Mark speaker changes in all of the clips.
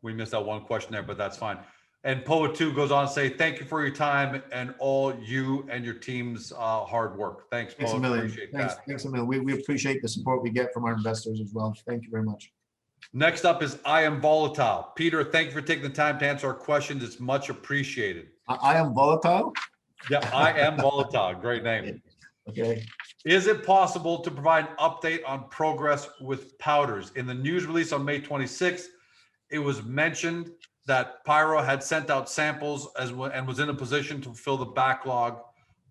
Speaker 1: we missed out one question there, but that's fine. And Poet 2 goes on to say, thank you for your time and all you and your team's hard work. Thanks, Poet.
Speaker 2: Thanks a million.
Speaker 1: Appreciate
Speaker 2: Thanks,
Speaker 1: that.
Speaker 2: thanks a million. We appreciate the support we get from our investors as well. Thank you very much.
Speaker 1: Next up is I Am Volatile. Peter, thank you for taking the time to answer our questions. It's much appreciated.
Speaker 2: I am volatile?
Speaker 1: Yeah, I Am Volatile. Great name.
Speaker 2: Okay.
Speaker 1: Is it possible to provide an update on progress with powders? In the news release on May 26th, it was mentioned that Pyro had sent out samples and was in a position to fulfill the backlog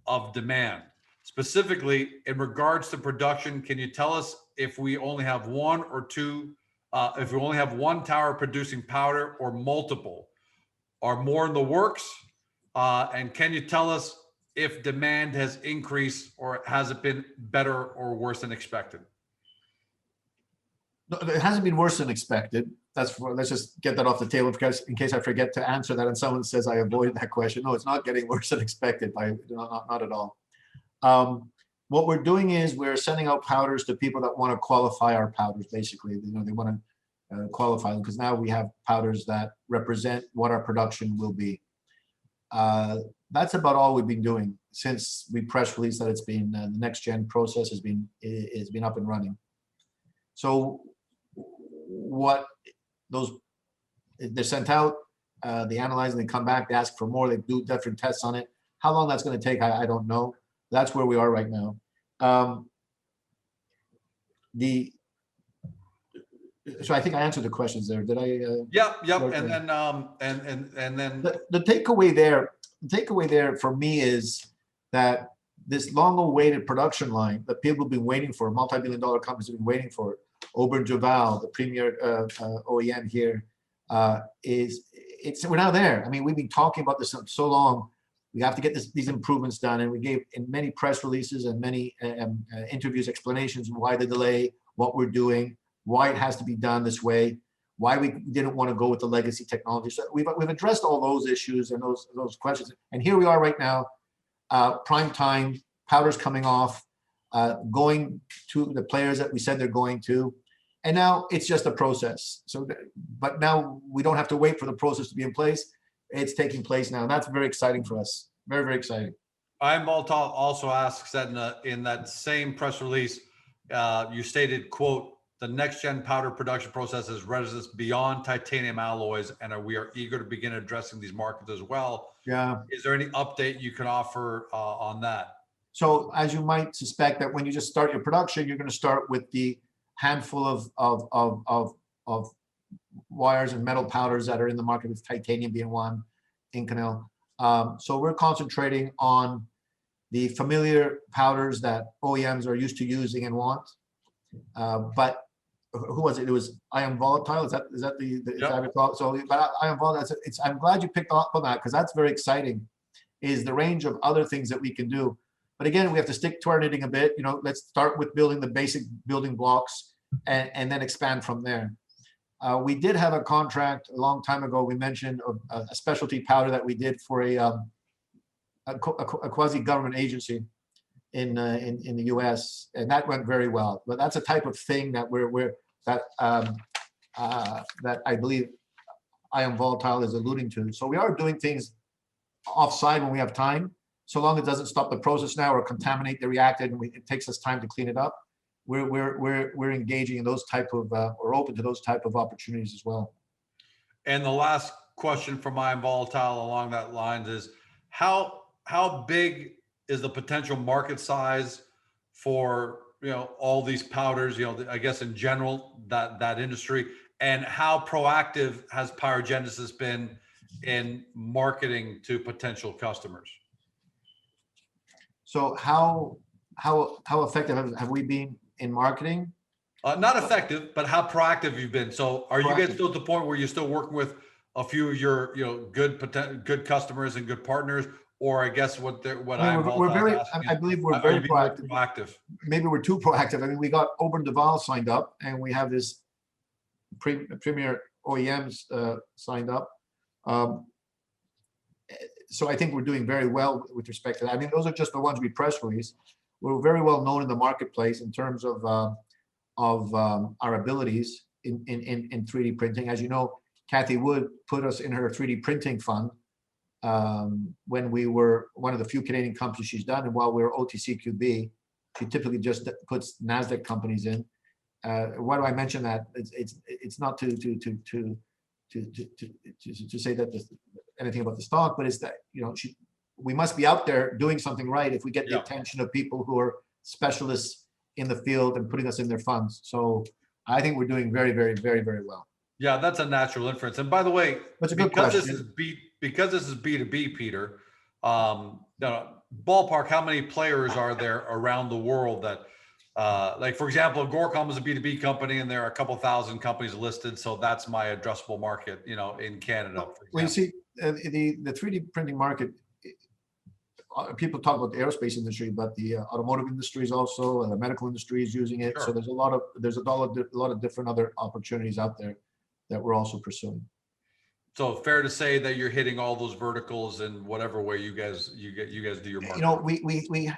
Speaker 1: of demand. Specifically, in regards to production, can you tell us if we only have one or two, if we only have one tower producing powder or multiple? Are more in the works? And can you tell us if demand has increased or has it been better or worse than expected?
Speaker 2: No, it hasn't been worse than expected. Let's just get that off the table because in case I forget to answer that and someone says I avoided that question. No, it's not getting worse than expected. Not at all. What we're doing is we're sending out powders to people that want to qualify our powders. Basically, they want to qualify them because now we have powders that represent what our production will be. That's about all we've been doing since we press released that it's been the next gen process has been up and running. So what they're sent out, they analyze and they come back, they ask for more, they do different tests on it. How long that's going to take, I don't know. That's where we are right now. So I think I answered the questions there. Did I?
Speaker 1: Yep. And then
Speaker 2: the takeaway there for me is that this long-awaited production line that people have been waiting for, multi-billion-dollar companies have been waiting for, Auburn Duval, the premier OEM here, we're now there. I mean, we've been talking about this so long. We have to get these improvements done, and we gave in many press releases and many interviews explanations why the delay, what we're doing, why it has to be done this way, why we didn't want to go with the legacy technology. So we've addressed all those issues and those questions, and here we are right now, prime time, powder's coming off, going to the players that we said they're going to, and now it's just a process. So, but now we don't have to wait for the process to be in place. It's taking place now, and that's very exciting for us. Very, very exciting.
Speaker 1: I Am Volatile also asks that in that same press release, you stated, quote, the next gen powder production process is resistance beyond titanium alloys, and we are eager to begin addressing these markets as well.
Speaker 2: Yeah.
Speaker 1: Is there any update you can offer on that?
Speaker 2: So as you might suspect that when you just start your production, you're going to start with the handful of wires and metal powders that are in the market, with titanium being one, Inconel. So we're concentrating on the familiar powders that OEMs are used to using and want. But who was it? It was I Am Volatile. Is that the yep. So but I Am Volatile. I'm glad you picked up on that because that's very exciting. Is the range of other things that we can do. But again, we have to stick to our knitting a bit. Let's start with building the basic building blocks and then expand from there. We did have a contract a long time ago. We mentioned a specialty powder that we did for a quasi-government agency in the U.S. and that went very well. But that's a type of thing that that I believe I Am Volatile is alluding to. So we are doing things offside when we have time, so long as it doesn't stop the process now or contaminate the reactant, and it takes us time to clean it up. We're engaging in those type of or open to those type of opportunities as well.
Speaker 1: And the last question from I Am Volatile along that lines is how big is the potential market size for all these powders? I guess in general that industry, and how proactive has PyroGenesis been in marketing to potential customers?
Speaker 2: So how effective have we been in marketing?
Speaker 1: Not effective, but how proactive you've been. So are you guys still at the point where you're still working with a few of your good customers and good partners? Or I guess I believe we're very proactive. Maybe we're too proactive. I mean, we got Auburn Duval signed up, and we have this premier OEMs signed up. So I think we're doing very well with respect to that. I mean, those are just the ones we press release. We're very well known in the marketplace in terms of our abilities in 3D printing. As you know,
Speaker 2: Kathy Wood put us in her 3D printing fund when we were one of the few Canadian companies she's done. And while we were OTCQB, she typically just puts NASDAQ companies in. Why do I mention that? It's not to say that anything about the stock, but it's that, you know, we must be out there doing something right if we get the attention of people who are specialists in the field and putting us in their funds. So I think we're doing very, very, very, very well.
Speaker 1: Yeah, that's a natural inference. And by the way,
Speaker 2: That's a good
Speaker 1: because
Speaker 2: question.
Speaker 1: this is B2B, Peter, ballpark, how many players are there around the world that, like, for example, Gorcom is a B2B company and there are a couple thousand companies listed. So that's my addressable market, you know, in Canada.
Speaker 2: Well, you see, the 3D printing market, people talk about the aerospace industry, but the automotive industry is also, and the medical industry is using it.
Speaker 1: Sure.
Speaker 2: So there's a lot of different other opportunities out there that we're also pursuing.
Speaker 1: So fair to say that you're hitting all those verticals in whatever way you guys do your marketing.
Speaker 2: You know,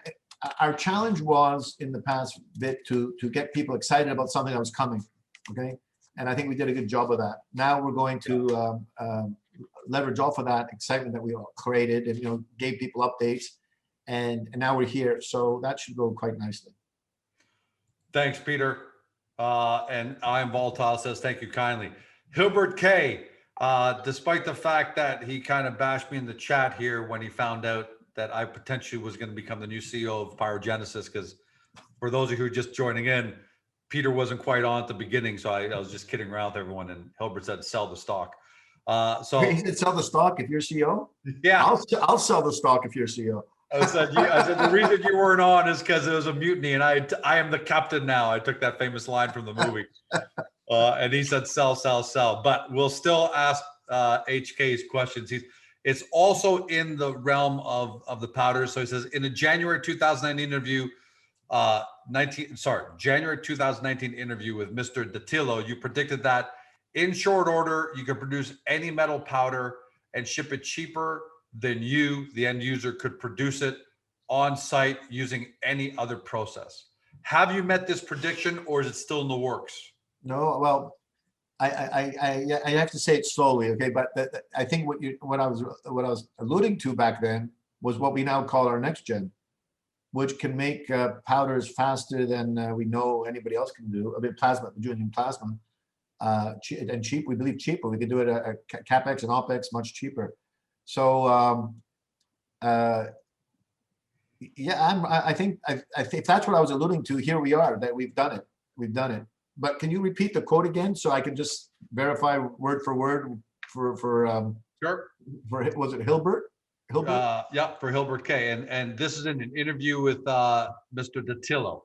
Speaker 2: our challenge was in the past bit to get people excited about something that was coming. Okay, and I think we did a good job of that. Now we're going to leverage off of that excitement that we all created, and, you know, gave people updates, and now we're here. So that should go quite nicely.
Speaker 1: Thanks, Peter. And I'm Volatile says thank you kindly. Hilbert K. Despite the fact that he kind of bashed me in the chat here when he found out that I potentially was going to become the new CEO of PyroGenesis, because for those of you who are just joining in, Peter wasn't quite on at the beginning, so I was just kidding around with everyone, and Hilbert said sell the stock. So
Speaker 2: he said sell the stock if you're CEO.
Speaker 1: Yeah,
Speaker 2: I'll sell the stock if you're CEO.
Speaker 1: I said the reason you weren't on is because it was a mutiny, and I am the captain now. I took that famous line from the movie, and he said sell, sell, sell. But we'll still ask HK's questions. It's also in the realm of the powders. So he says in a January 2019 interview, January 2019 interview with Mr. Datillo, you predicted that in short order you could produce any metal powder and ship it cheaper than you, the end user, could produce it on site using any other process. Have you met this prediction, or is it still in the works?
Speaker 2: No, well, I have to say it slowly, okay. But I think what I was alluding to back then was what we now call our next gen, which can make powders faster than we know anybody else can do. I mean, doing plasma, and cheap. We believe cheaper. We could do it at capex and opex much cheaper. So yeah, I think if that's what I was alluding to, here we are. That we've done it. We've done it. But can you repeat the quote again so I can just verify word for word for
Speaker 1: Sure.
Speaker 2: For, was it Hilbert?
Speaker 1: Yeah, for Hilbert K. And this is in an interview with Mr. Datillo.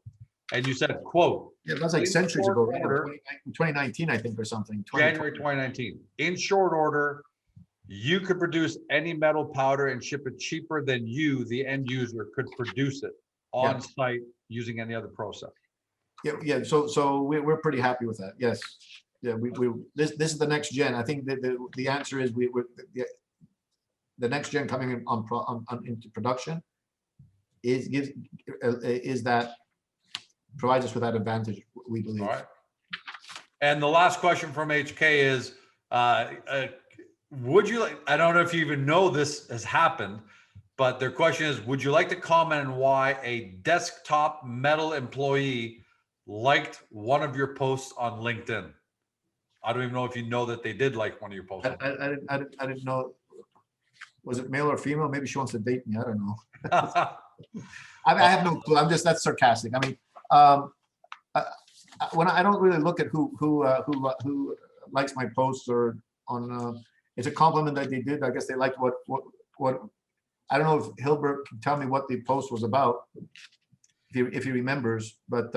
Speaker 1: And you said, quote,
Speaker 2: Yeah, that's like centuries ago, right?
Speaker 1: Order,
Speaker 2: 2019, I think, or something.
Speaker 1: January 2019. In short order, you could produce any metal powder and ship it cheaper than you, the end user, could produce it on site using any other process.
Speaker 2: Yeah. So we're pretty happy with that. Yes. Yeah. This is the next gen. I think that the answer is the next gen coming in into production is that provides us with that advantage, we believe.
Speaker 1: All right. And the last question from HK is, would you like, I don't know if you even know this has happened, but their question is, would you like to comment on why a desktop metal employee liked one of your posts on LinkedIn? I don't even know if you know that they did like one of your posts.
Speaker 2: I didn't know. Was it male or female? Maybe she wants to date me. I don't know. I have no clue. That's sarcastic. I mean, when I don't really look at who likes my posts or on. It's a compliment that they did. I guess they liked what. I don't know if Hilbert can tell me what the post was about, if he remembers. But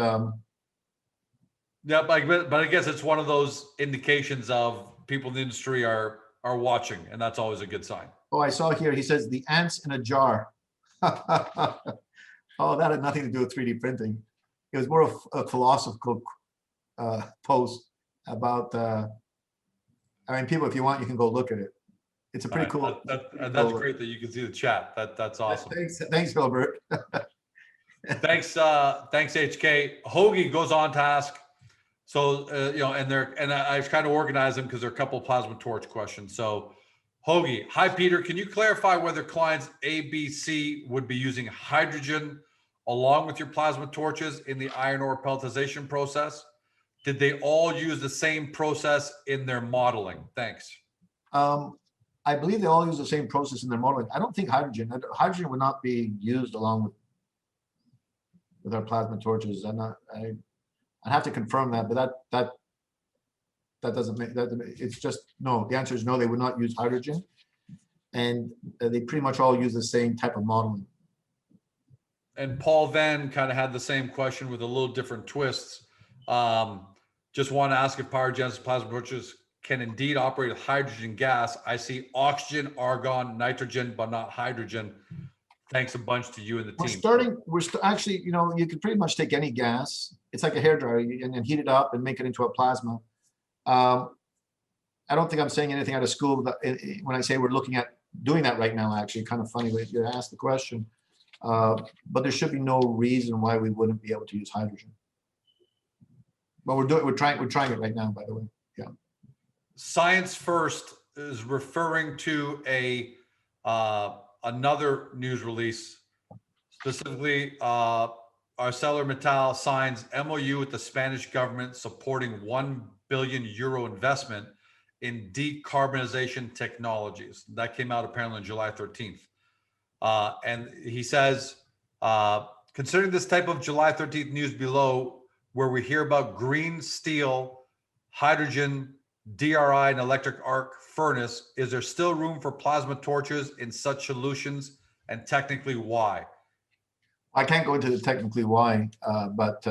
Speaker 1: yeah, but I guess it's one of those indications of people in the industry are watching, and that's always a good sign.
Speaker 2: Oh, I saw here. He says the ants in a jar. Oh, that had nothing to do with 3D printing. It was more of a philosophical post about. I mean, people, if you want, you can go look at it. It's a pretty cool.
Speaker 1: That's great that you can see the chat. That's awesome.
Speaker 2: Thanks, Hilbert.
Speaker 1: Thanks, HK. Hoagie goes on to ask, So, and I've kind of organized them because there are a couple of plasma torch questions. So, Hoagie, hi, Peter. Can you clarify whether clients A, B, C would be using hydrogen along with your plasma torches in the iron ore pelletization process? Did they all use the same process in their modeling? Thanks.
Speaker 2: I believe they all use the same process in their modeling. I don't think hydrogen would not be used along with our plasma torches. I'd have to confirm that, but that doesn't make that. It's just no. The answer is no. They would not use hydrogen, and they pretty much all use the same type of modeling.
Speaker 1: And Paul Venn kind of had the same question with a little different twists. Just want to ask if PyroGenesis plasma torches can indeed operate with hydrogen gas. I see oxygen, argon, nitrogen, but not hydrogen. Thanks a bunch to you and the team.
Speaker 2: Actually, you can pretty much take any gas. It's like a hairdryer and heat it up and make it into a plasma. I don't think I'm saying anything out of school when I say we're looking at doing that right now. Actually, kind of funny way you asked the question, but there should be no reason why we wouldn't be able to use hydrogen. But we're trying it right now, by the way. Yeah. Science
Speaker 1: First is referring to another news release, specifically ArcelorMittal signs MOU with the Spanish government supporting €1 billion investment in decarbonization technologies. That came out apparently on July 13th. And he says, considering this type of July 13th news below, where we hear about green steel, hydrogen, DRI, and electric arc furnace, is there still room for plasma torches in such solutions, and technically why?
Speaker 2: I can't go into the technically why, but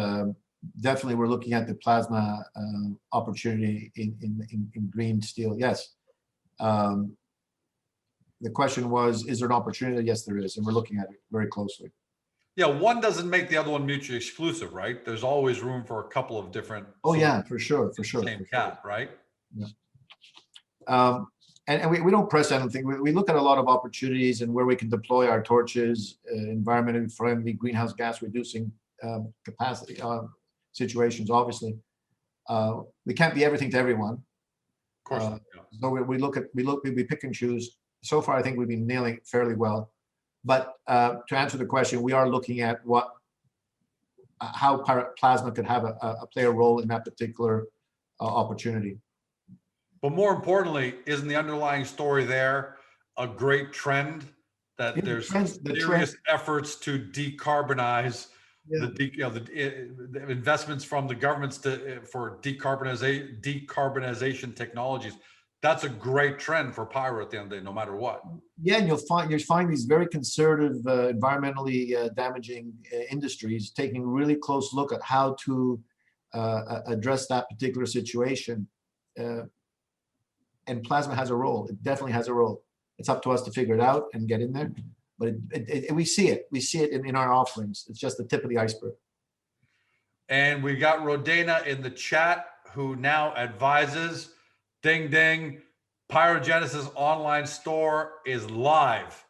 Speaker 2: definitely we're looking at the plasma opportunity in green steel. Yes. The question was, is there an opportunity? Yes, there is, and we're looking at it very closely.
Speaker 1: Yeah, one doesn't make the other one mutually exclusive, right? There's always room for a couple of different.
Speaker 2: Oh yeah, for sure.
Speaker 1: Same cat, right?
Speaker 2: Yeah. And we don't press anything. We look at a lot of opportunities and where we can deploy our torches, environmentally friendly, greenhouse gas reducing capacity situations. Obviously, we can't be everything to everyone.
Speaker 1: Of course.
Speaker 2: So we pick and choose. So far, I think we've been nailing it fairly well. But to answer the question, we are looking at how plasma could have play a role in that particular opportunity.
Speaker 1: But more importantly, isn't the underlying story there a great trend that there's serious efforts to decarbonize the investments from the governments for decarbonization technologies? That's a great trend for Pyro at the end of the day, no matter what.
Speaker 2: Yeah, and you'll find these very conservative, environmentally damaging industries taking a really close look at how to address that particular situation. And plasma has a role. It definitely has a role. It's up to us to figure it out and get in there. But we see it. We see it in our offerings. It's just the tip of the iceberg.
Speaker 1: And we got Rodena in the chat, who now advises, ding, ding, PyroGenesis online store is live.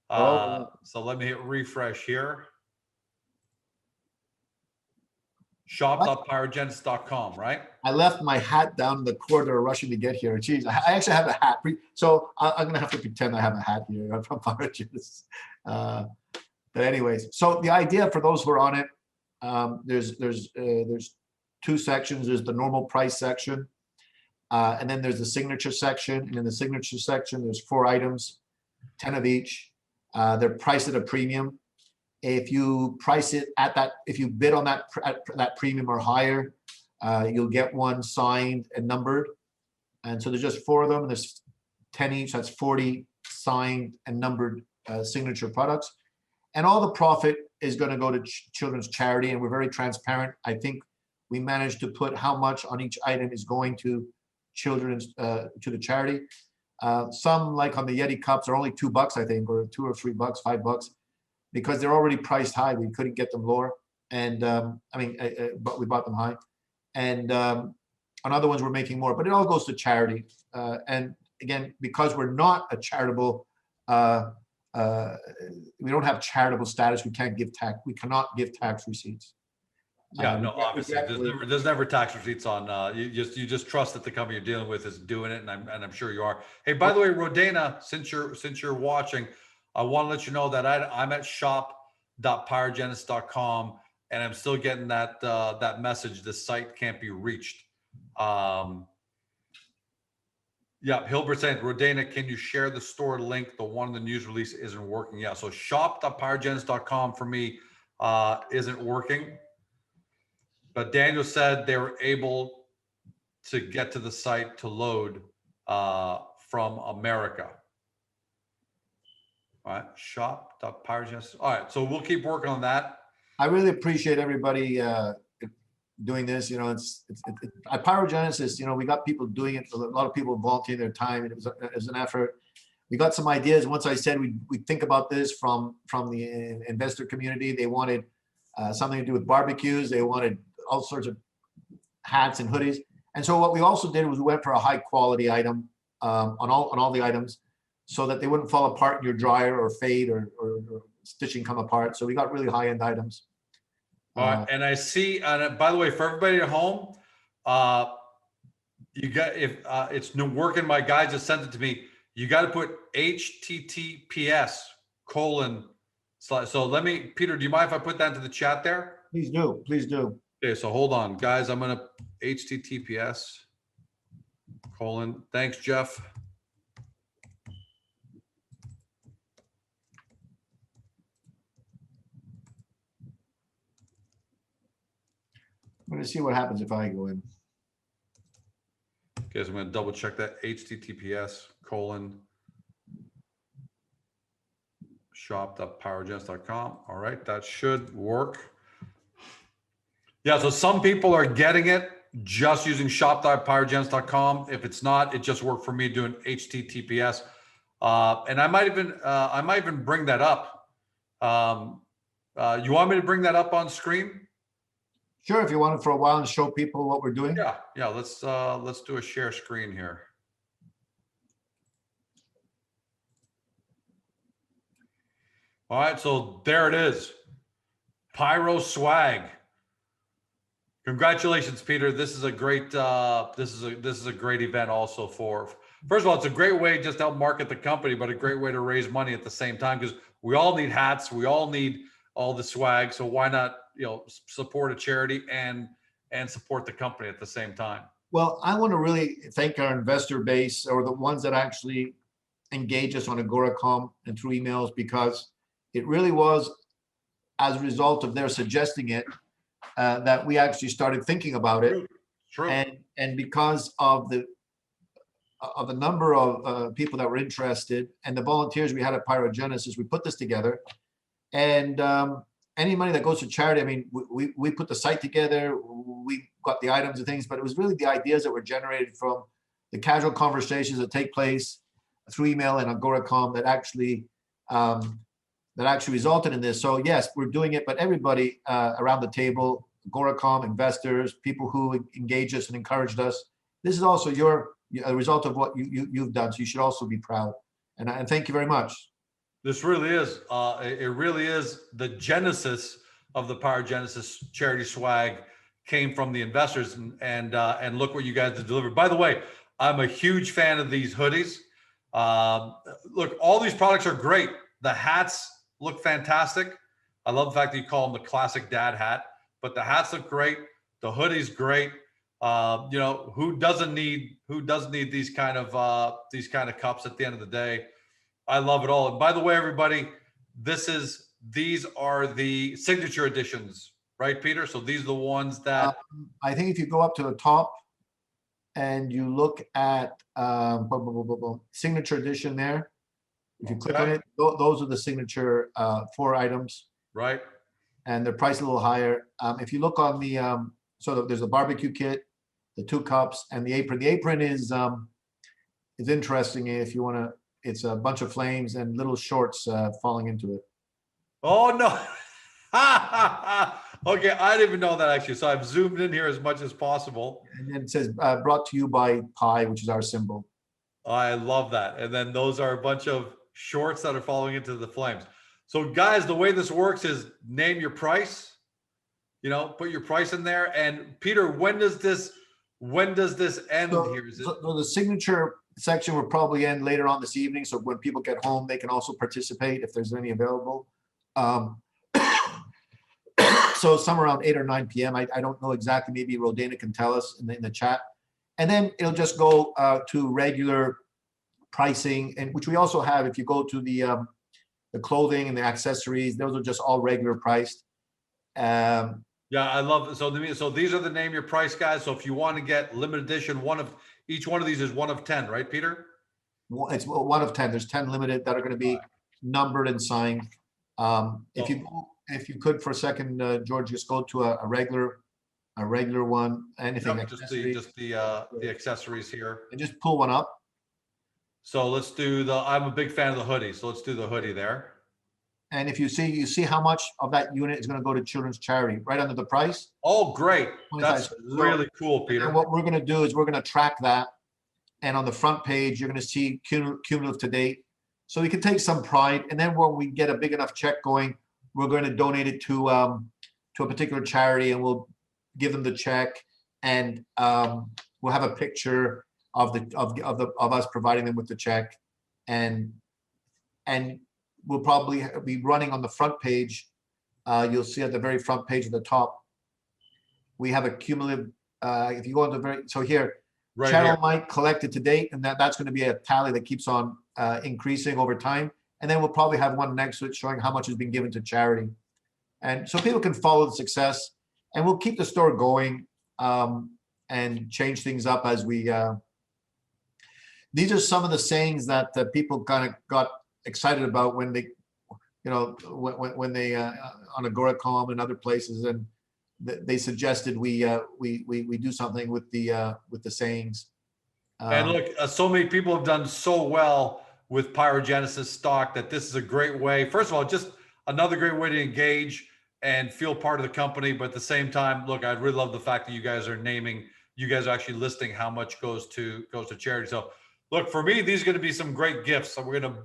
Speaker 1: So let me hit refresh here. Shop.pyrogenesis.com, right?
Speaker 2: I left my hat down in the corridor rushing to get here. Jeez, I actually have a hat. So I'm going to have to pretend I have a hat here from PyroGenesis. But anyways, so the idea for those who are on it, there's two sections. There's the normal price section. And then there's the signature section. And in the signature section, there's 4 items, 10 of each. They're priced at a premium. If you price it at that, if you bid on that premium or higher, you'll get one signed and numbered. And so there's just 4 of them. And there's 10 each. That's 40 signed and numbered signature products. And all the profit is going to go to children's charity. And we're very transparent. I think we managed to put how much on each item is going to children's to the charity. Some, like on the Yeti cups, are only $2, I think, or $2 or $3, $5, because they're already priced high. We couldn't get them lower, and but we bought them high. And on other ones, we're making more, but it all goes to charity. And again, because we're not a charitable, we don't have charitable status. We can't give tax. We cannot give tax receipts.
Speaker 1: Yeah, no,
Speaker 2: We
Speaker 1: obviously,
Speaker 2: gradually-
Speaker 1: there's never tax receipts on, you just trust that the company you're dealing with is doing it, and I'm sure you are. Hey, by the way, Rodana, since you're watching, I want to let you know that I'm at shop.pyrogenesis.com, and I'm still getting that message, this site can't be reached. Yeah, Hilbert saying, Rodana, can you share the store link? The one in the news release isn't working. Yeah, so shop.pyrogenesis.com for me isn't working. But Daniel said they were able to get to the site to load from America. All right, shop.pyrogenesis. All right, so we'll keep working on that.
Speaker 2: I really appreciate everybody doing this. You know, it's at PyroGenesis, you know, we got people doing it. A lot of people volunteering their time, and it was an effort. We got some ideas. Once I said we think about this from the investor community. They wanted something to do with barbecues. They wanted all sorts of hats and hoodies. And so what we also did was we went for a high quality item on all the items, so that they wouldn't fall apart in your dryer or fade or stitching come apart. So we got really high end items.
Speaker 1: All right, and I see. By the way, for everybody at home, you got if it's new working. My guy just sent it to me. You got to put HTTPS : So let me, Peter. Do you mind if I put that into the chat there?
Speaker 2: Please do. Please do.
Speaker 1: Okay, so hold on, guys. I'm gonna HTTPS : Thanks, Jeff.
Speaker 2: I'm going to see what happens if I go in.
Speaker 1: Okay, so I'm going to double check that. HTTPS : shop.pyrogenesis.com. All right, that should work. Yeah, so some people are getting it just using shop.pyrogenesis.com. If it's not, it just worked for me doing HTTPS. And I might even bring that up. You want me to bring that up on screen?
Speaker 2: Sure, if you want it for a while and show people what we're doing.
Speaker 1: Yeah. Let's do a share screen here. All right, so there it is. Pyro swag. Congratulations, Peter. This is a great this is a great event also for, first of all, it's a great way just to help market the company, but a great way to raise money at the same time, because we all need hats, we all need all the swag. So why not, support a charity and support the company at the same time?
Speaker 2: Well, I want to really thank our investor base, or the ones that actually engage us on Agoracom and through emails, because it really was as a result of their suggesting it that we actually started thinking about it.
Speaker 1: True.
Speaker 2: And because of the number of people that were interested and the volunteers we had at PyroGenesis, we put this together. And any money that goes to charity, I mean, we put the site together, we got the items and things, but it was really the ideas that were generated from the casual conversations that take place through email and Agoracom that actually resulted in this. So yes, we're doing it, but everybody around the table, Agoracom, investors, people who engage us and encouraged us, this is also a result of what you've done. So you should also be proud. And thank you very much.
Speaker 1: This really is, it really is the genesis of the PyroGenesis charity swag came from the investors, and look what you guys have delivered. By the way, I'm a huge fan of these hoodies. Look, all these products are great. The hats look fantastic. I love the fact that you call them the classic dad hat, but the hats look great. The hoodie's great. Who doesn't need these kind of cups at the end of the day? I love it all. And by the way, everybody, these are the signature editions, right, Peter? So these are the ones that
Speaker 2: I think if you go up to the top and you look at signature edition there, if you click on it, those are the signature 4 items.
Speaker 1: Right.
Speaker 2: And they're priced a little higher. If you look on the, there's the barbecue kit, the 2 cups, and the apron. The apron is interesting if you want to. It's a bunch of flames and little shorts falling into it.
Speaker 1: Oh no! Okay, I didn't even know that actually. So I've zoomed in here as much as possible.
Speaker 2: And then it says "Brought to you by Pi," which is our symbol.
Speaker 1: I love that. And then those are a bunch of shorts that are falling into the flames. So guys, the way this works is name your price. put your price in there. And Peter, when does this end here? Is it?
Speaker 2: So the signature section will probably end later on this evening. So when people get home, they can also participate if there's any available. So somewhere around 8 or 9 p.m. I don't know exactly. Maybe Rodana can tell us in the chat. And then it'll just go to regular pricing, and which we also have. If you go to the clothing and the accessories, those are just all regular priced.
Speaker 1: Yeah, I love it. So these are the name your price guys. So if you want to get limited edition, each one of these is 1 of 10, right, Peter?
Speaker 2: It's 1 of 10. There's 10 limited that are going to be numbered and signed. If you could for a second, George, just go to a regular one. Anything.
Speaker 1: Yep, just the accessories here.
Speaker 2: And just pull one up.
Speaker 1: So let's do I'm a big fan of the hoodie. So let's do the hoodie there.
Speaker 2: And if you see how much of that unit is going to go to children's charity right under the price.
Speaker 1: Oh, great. That's really cool, Peter.
Speaker 2: And what we're going to do is we're going to track that. And on the front page, you're going to see cumulative to date. So we can take some pride. And then when we get a big enough check going, we're going to donate it to a particular charity, and we'll give them the check. And we'll have a picture of us providing them with the check. And we'll probably be running on the front page. You'll see at the very front page at the top, we have a cumulative, if you go into so here,
Speaker 1: right
Speaker 2: channel
Speaker 1: here.
Speaker 2: might collected to date, and that's going to be a tally that keeps on increasing over time. And then we'll probably have one next to it showing how much has been given to charity. And so people can follow the success, and we'll keep the store going and change things up as we, these are some of the sayings that people kind of got excited about when they, when they on Agoracom and other places, and they suggested we do something with the sayings.
Speaker 1: And look, so many people have done so well with PyroGenesis stock that this is a great way. First of all, just another great way to engage and feel part of the company. But at the same time, look, I really love the fact that you guys are actually listing how much goes to charity. So look, for me, these are going to be some great gifts. So we're going to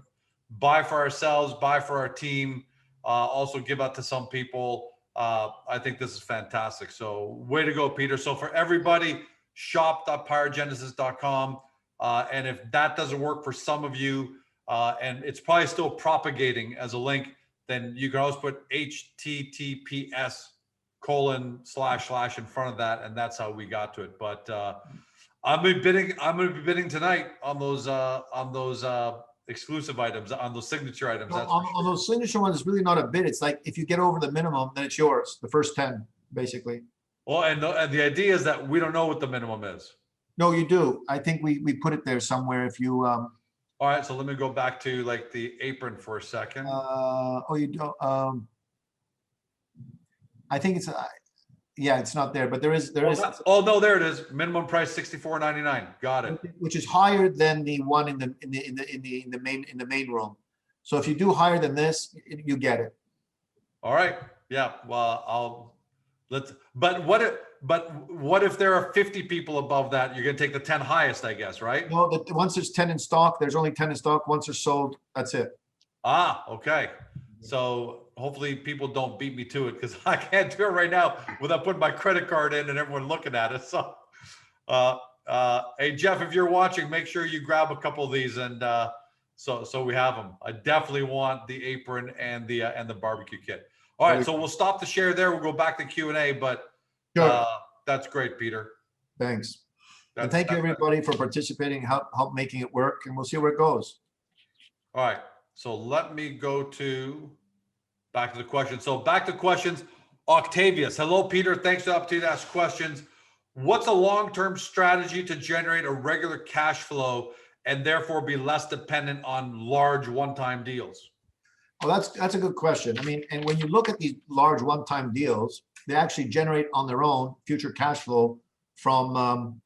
Speaker 1: buy for ourselves, buy for our team, also give out to some people. I think this is fantastic. So way to go, Peter. So for everybody, shop.pyrogenesis.com. And if that doesn't work for some of you, and it's probably still propagating as a link, then you can always put https:// in front of that, and that's how we got to it. But I'm going to be bidding tonight on those exclusive items, on those signature items.
Speaker 2: That's on those signature ones, it's really not a bid. It's like if you get over the minimum, then it's yours. The first 10, basically.
Speaker 1: Well, and the idea is that we don't know what the minimum is.
Speaker 2: No, you do. I think we put it there somewhere. If you
Speaker 1: all right, so let me go back to like the apron for a second.
Speaker 2: Oh, you don't. I think it's yeah, it's not there, but there is.
Speaker 1: Oh no, there it is. Minimum price $64.99. Got it.
Speaker 2: Which is higher than the one in the main room. So if you do higher than this, you get it.
Speaker 1: All right. Yeah. Well, But what if there are 50 people above that? You're going to take the 10 highest, I guess, right?
Speaker 2: No, once there's 10 in stock, there's only 10 in stock. Once they're sold, that's it.
Speaker 1: Ah, okay. So hopefully people don't beat me to it, because I can't do it right now without putting my credit card in and everyone looking at it. So, hey Jeff, if you're watching, make sure you grab a couple of these, and so we have them. I definitely want the apron and the barbecue kit. All right, so we'll stop the share there. We'll go back to Q&A, but that's great, Peter.
Speaker 2: Thanks. And thank you everybody for participating, help making it work, and we'll see where it goes.
Speaker 1: All right, so let me go back to the questions. So back to questions. Octavius, hello, Peter. Thanks for the opportunity to ask questions. What's a long-term strategy to generate a regular cash flow and therefore be less dependent on large one-time deals?
Speaker 2: Well, that's a good question. I mean, and when you look at these large one-time deals, they actually generate on their own future cash flow from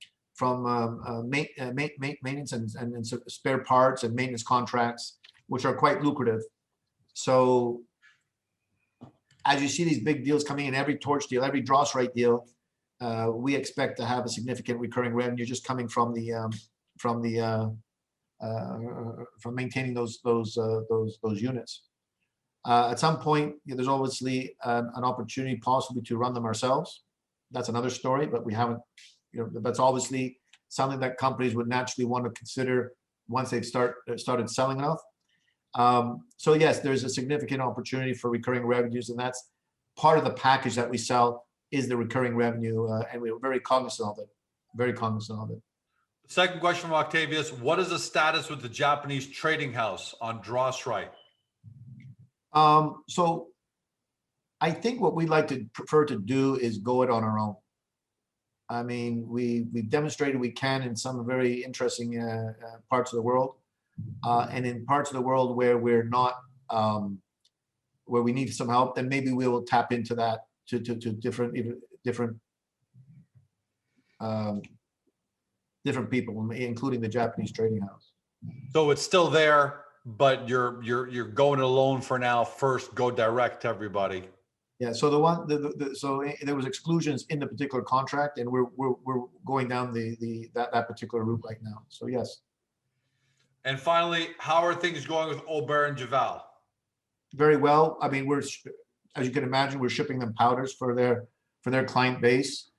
Speaker 2: maintenance and spare parts and maintenance contracts, which are quite lucrative. So as you see these big deals coming in, every torch deal, every Drawstring deal, we expect to have a significant recurring revenue just coming from maintaining those units. At some point, there's obviously an opportunity possibly to run them ourselves. That's another story, but we haven't, that's obviously something that companies would naturally want to consider once they've started selling enough. So yes, there's a significant opportunity for recurring revenues, and that's part of the package that we sell is the recurring revenue, and we're very cognizant of it, very cognizant of it.
Speaker 1: Second question from Octavius. What is the status with the Japanese trading house on Drawstring?
Speaker 2: So I think what we'd like to prefer to do is go it on our own. I mean, we've demonstrated we can in some very interesting parts of the world, and in parts of the world where we're not, where we need some help, then maybe we will tap into that to different people, including the Japanese trading house.
Speaker 1: So it's still there, but you're going alone for now. First, go direct to everybody.
Speaker 2: Yeah. So so there was exclusions in the particular contract, and we're going down that particular route right now. So yes.
Speaker 1: And finally, how are things going with Aubert and Javal?
Speaker 2: Very well. I mean, as you can imagine, we're shipping them powders for their client base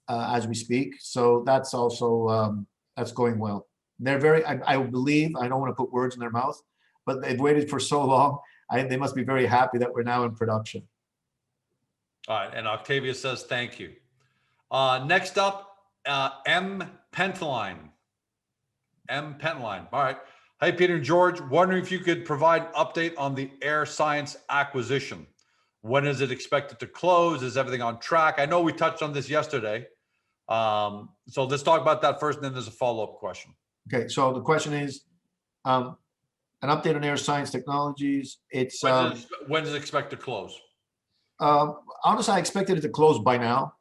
Speaker 2: as we speak. So that's also that's going well. They're very, I believe, I don't want to put words in their mouth, but they've waited for so long. They must be very happy that we're now in production.
Speaker 1: All right, and Octavia says thank you. Next up, M. Pentline. M. Pentline. All right. Hi, Peter and George. Wondering if you could provide update on the Air Science acquisition. When is it expected to close? Is everything on track? I know we touched on this yesterday. So let's talk about that first, and then there's a follow-up question.
Speaker 2: Okay, so the question is, an update on Air Science Technologies. It's
Speaker 1: when is it expected to close?
Speaker 2: Honestly, I expected it to close by now.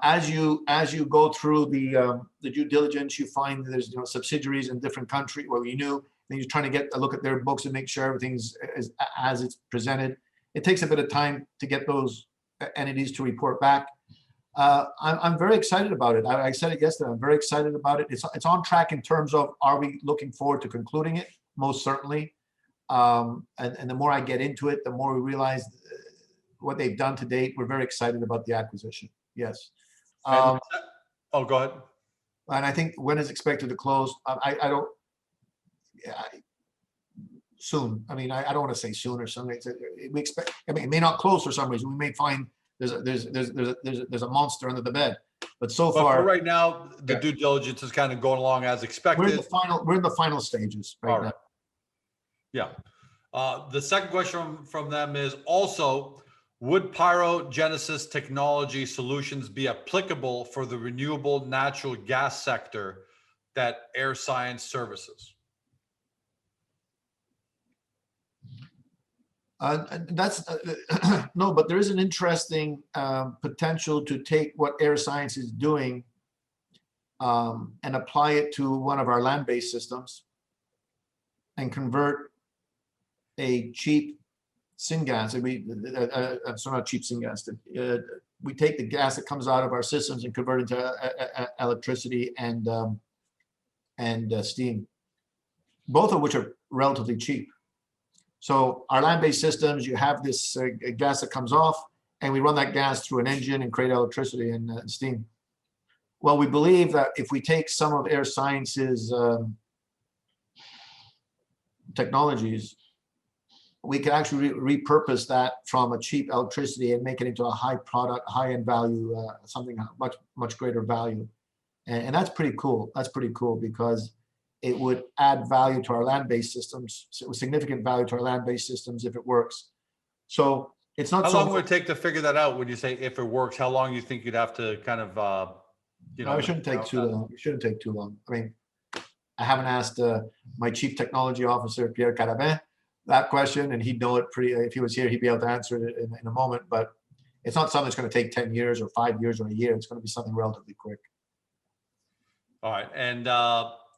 Speaker 2: As you go through the due diligence, you find there's subsidiaries in different countries where you knew, then you're trying to get a look at their books and make sure everything's as it's presented. It takes a bit of time to get those entities to report back. I'm very excited about it. I said it yesterday. I'm very excited about it. It's on track in terms of, are we looking forward to concluding it? Most certainly. And the more I get into it, the more we realize what they've done to date. We're very excited about the acquisition. Yes.
Speaker 1: Oh, go ahead.
Speaker 2: And I think when it's expected to close, soon. I mean, I don't want to say soon or something. We expect. I mean, it may not close for some reason. We may find there's a monster under the bed. But so far,
Speaker 1: for right now, the due diligence is kind of going along as expected.
Speaker 2: We're in the final stages right now.
Speaker 1: Yeah. The second question from them is also, would PyroGenesis technology solutions be applicable for the renewable natural gas sector that Air Science services?
Speaker 2: That's no, but there is an interesting potential to take what Air Science is doing and apply it to one of our land-based systems and convert a cheap syngas. So not cheap syngas. We take the gas that comes out of our systems and convert it to electricity and steam, both of which are relatively cheap. So our land-based systems, you have this gas that comes off, and we run that gas through an engine and create electricity and steam. Well, we believe that if we take some of Air Science's technologies, we can actually repurpose that from a cheap electricity and make it into a high product, high-end value, something much greater value. And that's pretty cool. That's pretty cool because it would add value to our land-based systems, significant value to our land-based systems if it works. So it's not.
Speaker 1: How long would it take to figure that out? When you say if it works, how long you think you'd have to kind of,
Speaker 2: No, it shouldn't take too long. It shouldn't take too long. I mean, I haven't asked my chief technology officer, Pierre Carabin, that question, and he'd know it pretty. If he was here, he'd be able to answer it in a moment. But it's not something that's going to take 10 years or 5 years or a year. It's going to be something relatively quick.
Speaker 1: All right, and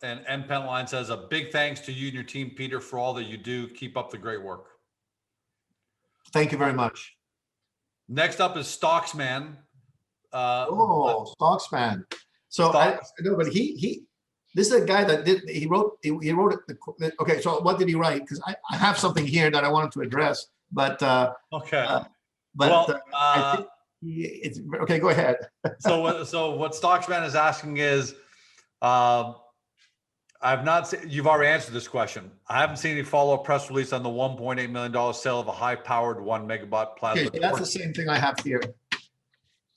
Speaker 1: M. Pentline says, a big thanks to you and your team, Peter, for all that you do. Keep up the great work.
Speaker 2: Thank you very much.
Speaker 1: Next up is Stocksman.
Speaker 2: Stocksman. So I know, but this is a guy that he wrote it. Okay, so what did he write? Because I have something here that I wanted to address but
Speaker 1: Okay.
Speaker 2: but
Speaker 1: Well,
Speaker 2: I think it's okay. Go ahead.
Speaker 1: so what Stocksman is asking is, I've not seen, you've already answered this question. I haven't seen any follow-up press release on the $1.8 million sale of a high-powered 1 megawatt plasma.
Speaker 2: Okay, so that's the same thing I have here.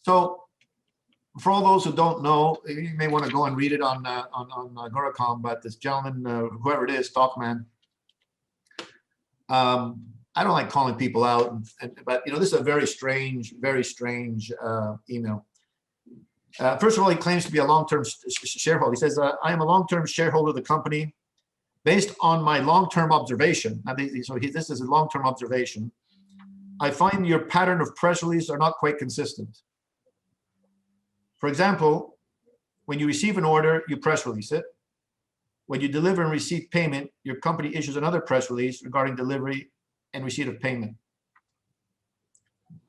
Speaker 2: So for all those who don't know, you may want to go and read it on Agoracom, but this gentleman, whoever it is, Stockman, I don't like calling people out, but you know, this is a very strange email. First of all, he claims to be a long-term shareholder. He says, I am a long-term shareholder of the company. Based on my long-term observation, this is a long-term observation, I find your pattern of press releases are not quite consistent. For example, when you receive an order, you press release it. When you deliver and receive payment, your company issues another press release regarding delivery and receipt of payment.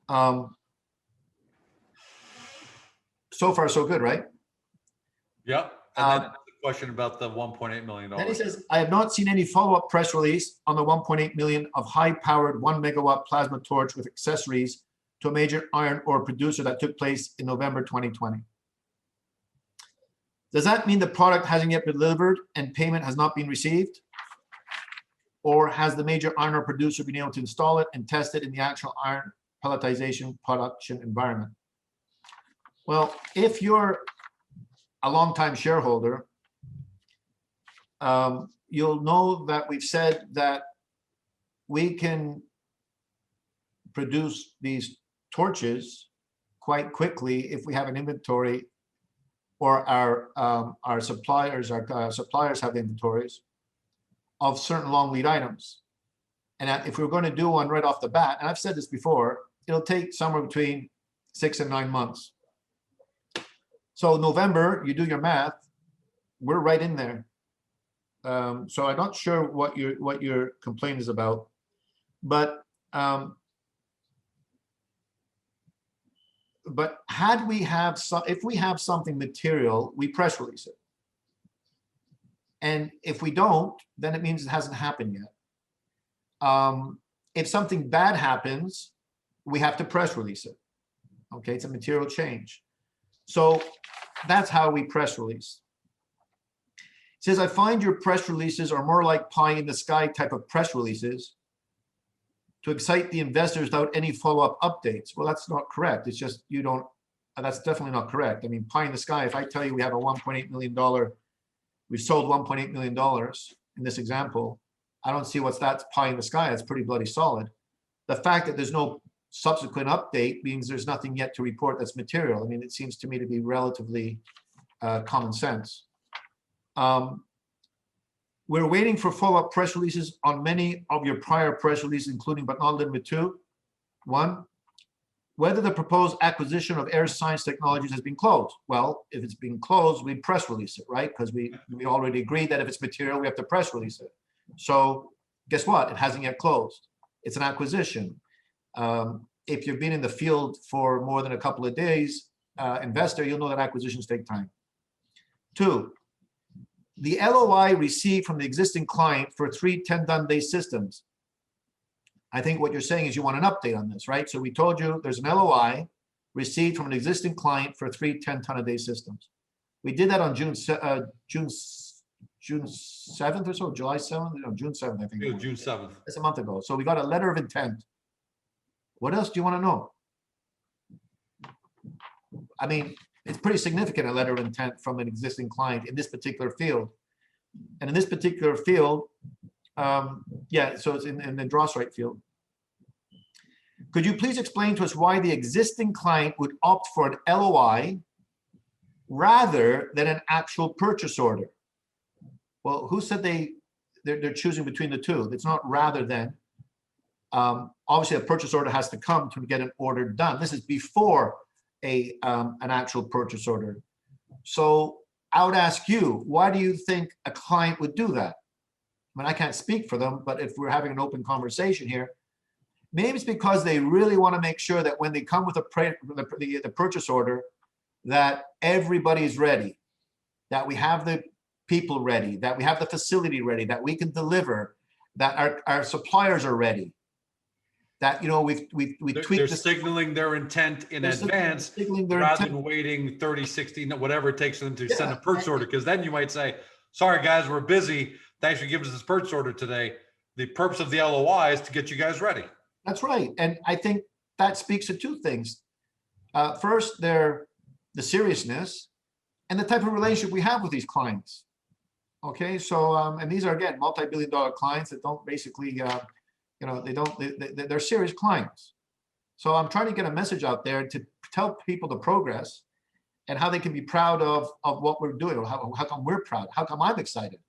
Speaker 2: So far, so good, right?
Speaker 1: Yep. And then the question about the $1.8 million.
Speaker 2: Then he says, I have not seen any follow-up press release on the 1.8 million of high-powered 1 megawatt plasma torch with accessories to a major iron ore producer that took place in November 2020. Does that mean the product hasn't yet been delivered and payment has not been received? Or has the major iron ore producer been able to install it and test it in the actual iron pelletization production environment? Well, if you're a longtime shareholder, you'll know that we've said that we can produce these torches quite quickly if we have an inventory, or our suppliers have inventories of certain long lead items. And if we're going to do one right off the bat, and I've said this before, it'll take somewhere between 6 and 9 months. So November, you do your math, we're right in there. So I'm not sure what your complaint is about, but had we have some, if we have something material, we press release it. And if we don't, then it means it hasn't happened yet. If something bad happens, we have to press release it. Okay, it's a material change. So that's how we press release. It says, I find your press releases are more like pie in the sky type of press releases to excite the investors without any follow-up updates. Well, that's not correct. It's just, you don't, that's definitely not correct. I mean, pie in the sky, if I tell you we have a $1.8 million, we've sold $1.8 million in this example, I don't see what's that's pie in the sky. That's pretty bloody solid. The fact that there's no subsequent update means there's nothing yet to report that's material. I mean, it seems to me to be relatively common sense. We're waiting for follow-up press releases on many of your prior press releases, including but not limited to: 1, whether the proposed acquisition of Air Science Technologies has been closed. Well, if it's been closed, we press release it, right? Because we already agreed that if it's material, we have to press release it. So guess what? It hasn't yet closed. It's an acquisition. If you've been in the field for more than a couple of days, investor, you'll know that acquisitions take time. 2, the LOI received from the existing client for 3 10-ton-day systems. I think what you're saying is you want an update on this, right? So we told you there's an LOI received from an existing client for 3 10-ton-a-day systems. We did that on June 7th or so, July 7th, no, June 7th, I think.
Speaker 1: It was June 7th.
Speaker 2: That's a month ago. So we got a letter of intent. What else do you want to know? I mean, it's pretty significant, a letter of intent from an existing client in this particular field. And in this particular field, yeah, so it's in the Drawstring field. Could you please explain to us why the existing client would opt for an LOI rather than an actual purchase order? Well, who said they're choosing between the two? It's not rather than. Obviously, a purchase order has to come to get an order done. This is before an actual purchase order. So I would ask you, why do you think a client would do that? I mean, I can't speak for them, but if we're having an open conversation here, maybe it's because they really want to make sure that when they come with the purchase order, that everybody's ready, that we have the people ready, that we have the facility ready, that we can deliver, that our suppliers are ready. that, you know, we
Speaker 1: They're
Speaker 2: tweaked this.
Speaker 1: signaling their intent in advance
Speaker 2: Signaling their
Speaker 1: rather
Speaker 2: intent.
Speaker 1: than waiting 30, 60, whatever it takes for them to
Speaker 2: Yeah.
Speaker 1: send a purchase order. Because then you might say, sorry, guys, we're busy. Thanks for giving us this purchase order today. The purpose of the LOI is to get you guys ready.
Speaker 2: That's right. And I think that speaks to two things. First, the seriousness and the type of relationship we have with these clients. Okay, so and these are, again, multi-billion-dollar clients that don't basically, you know, they're serious clients. So I'm trying to get a message out there to tell people the progress and how they can be proud of what we're doing, or how come we're proud, how come I'm excited.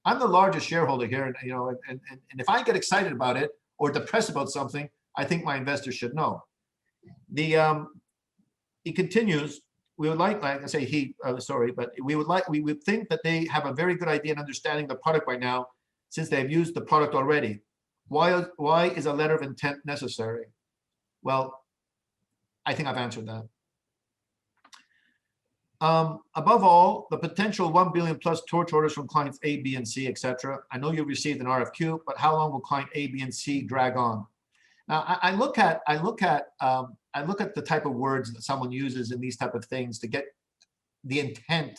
Speaker 2: I'm the largest shareholder here, and you know, and if I get excited about it or depressed about something, I think my investors should know. He continues. We would like I say but we would think that they have a very good idea in understanding the product by now, since they've used the product already. Why is a letter of intent necessary? Well, I think I've answered that. Above all, the potential 1 billion plus torch orders from clients A, B, and C, etc. I know you received an RFQ, but how long will client A, B, and C drag on? Now, I look at the type of words that someone uses in these type of things to get the intent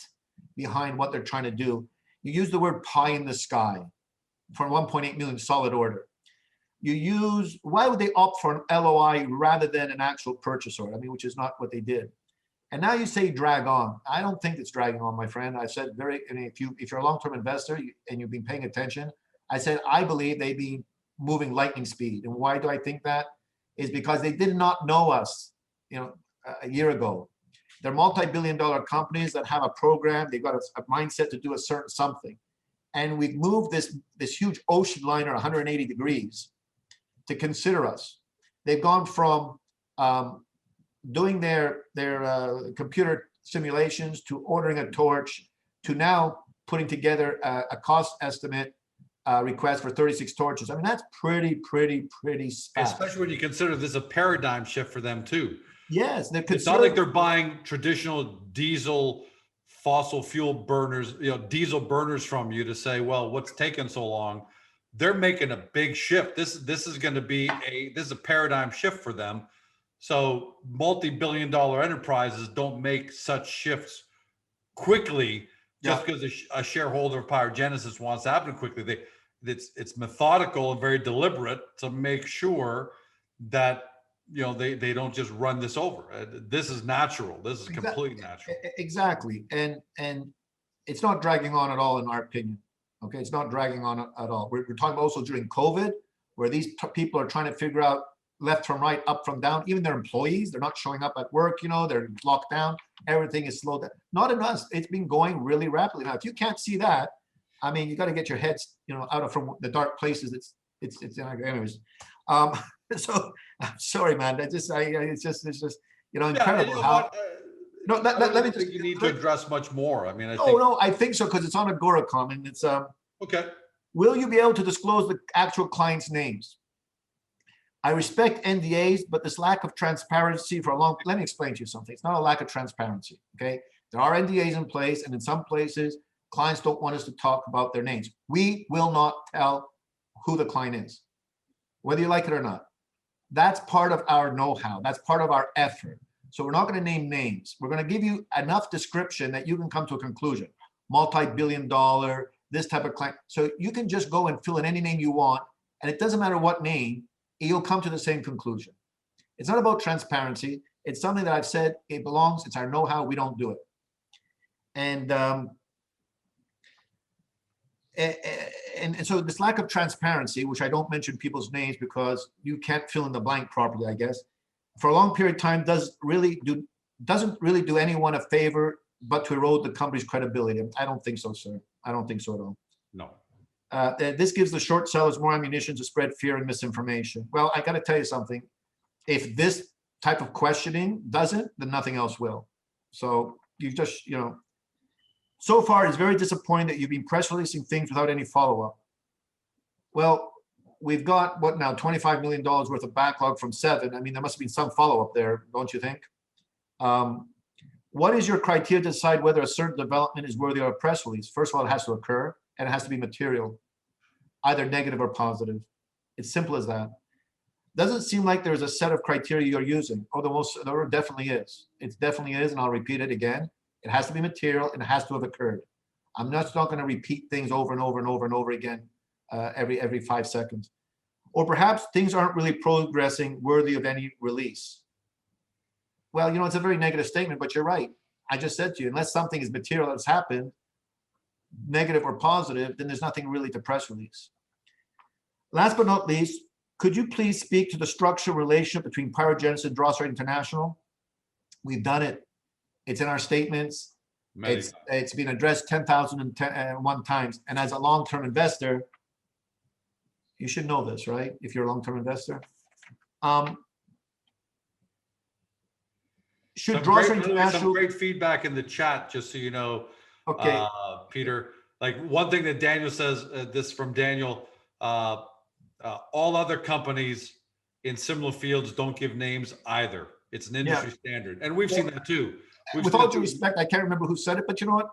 Speaker 2: behind what they're trying to do. You use the word pie in the sky for 1.8 million solid order. You use, why would they opt for an LOI rather than an actual purchase order? I mean, which is not what they did. And now you say drag on. I don't think it's dragging on, my friend. I said if you're a long-term investor and you've been paying attention, I said I believe they've been moving lightning speed. And why do I think that? Is because they did not know us, you know, a year ago. They're multi-billion-dollar companies that have a program. They've got a mindset to do a certain something. And we've moved this huge ocean liner 180 degrees to consider us. They've gone from doing their computer simulations to ordering a torch to now putting together a cost estimate request for 36 torches. I mean, that's pretty fast.
Speaker 1: Especially when you consider this a paradigm shift for them too.
Speaker 2: Yes,
Speaker 1: it's not like they're buying traditional diesel fossil fuel burners, you know, diesel burners from you to say, well, what's taking so long? They're making a big shift. This is going to be a paradigm shift for them. So multi-billion-dollar enterprises don't make such shifts quickly just because a shareholder of PyroGenesis wants to happen quickly. It's methodical and very deliberate to make sure that, you know, they don't just run this over. This is natural. This is completely natural.
Speaker 2: Exactly. And it's not dragging on at all, in our opinion. Okay, it's not dragging on at all. We're talking also during COVID, where these people are trying to figure out left from right, up from down. Even their employees, they're not showing up at work, you know, they're locked down. Everything is slowed down. Not in us. It's been going really rapidly. Now, if you can't see that, I mean, you got to get your heads, you know, out of from the dark places. It's anyways. So I'm sorry, man. It's just, you know, incredible.
Speaker 1: Yeah, you know
Speaker 2: how. Let me just.
Speaker 1: You need to address much more. I mean,
Speaker 2: I think so, because it's on Agoracom, and it's
Speaker 1: okay.
Speaker 2: Will you be able to disclose the actual clients' names? I respect NDAs, but this lack of transparency for a long. Let me explain to you something. It's not a lack of transparency. Okay, there are NDAs in place, and in some places, clients don't want us to talk about their names. We will not tell who the client is, whether you like it or not. That's part of our know-how. That's part of our effort. So we're not going to name names. We're going to give you enough description that you can come to a conclusion. Multi-billion-dollar, this type of client. So you can just go and fill in any name you want, and it doesn't matter what name, you'll come to the same conclusion. It's not about transparency. It's something that I've said, it belongs, it's our know-how, we don't do it. And so this lack of transparency, which I don't mention people's names because you can't fill in the blank properly, I guess, for a long period of time doesn't really do anyone a favor, but to erode the company's credibility. I don't think so, sir. I don't think so at all.
Speaker 1: No.
Speaker 2: This gives the short sellers more ammunition to spread fear and misinformation. Well, I got to tell you something. If this type of questioning doesn't, then nothing else will. So you just, you know, so far it's very disappointing that you've been press releasing things without any follow-up. Well, we've got what now, $25 million worth of backlog from 7. I mean, there must have been some follow-up there, don't you think? What is your criteria to decide whether a certain development is worthy of a press release? First of all, it has to occur, and it has to be material, either negative or positive. It's simple as that. Doesn't seem like there's a set of criteria you're using. Oh, there definitely is. It definitely is, and I'll repeat it again. It has to be material and it has to have occurred. I'm not going to repeat things over and over and over and over again every 5 seconds. Or perhaps things aren't really progressing worthy of any release. Well, it's a very negative statement, but you're right. I just said to you, unless something is material that's happened, negative or positive, then there's nothing really to press release. Last but not least, could you please speak to the structural relationship between PyroGenesis and Drawstring International? We've done it. It's in our statements. It's been addressed 10,001 times. And as a long-term investor, you should know this, right? If you're a long-term investor. Should Drawstring International...
Speaker 1: Some great feedback in the chat, just so you know,
Speaker 2: okay.
Speaker 1: Peter. Like one thing that Daniel says, this from Daniel, all other companies in similar fields don't give names either. It's an industry standard. And we've seen that too.
Speaker 2: With all due respect, I can't remember who said it, but you know what?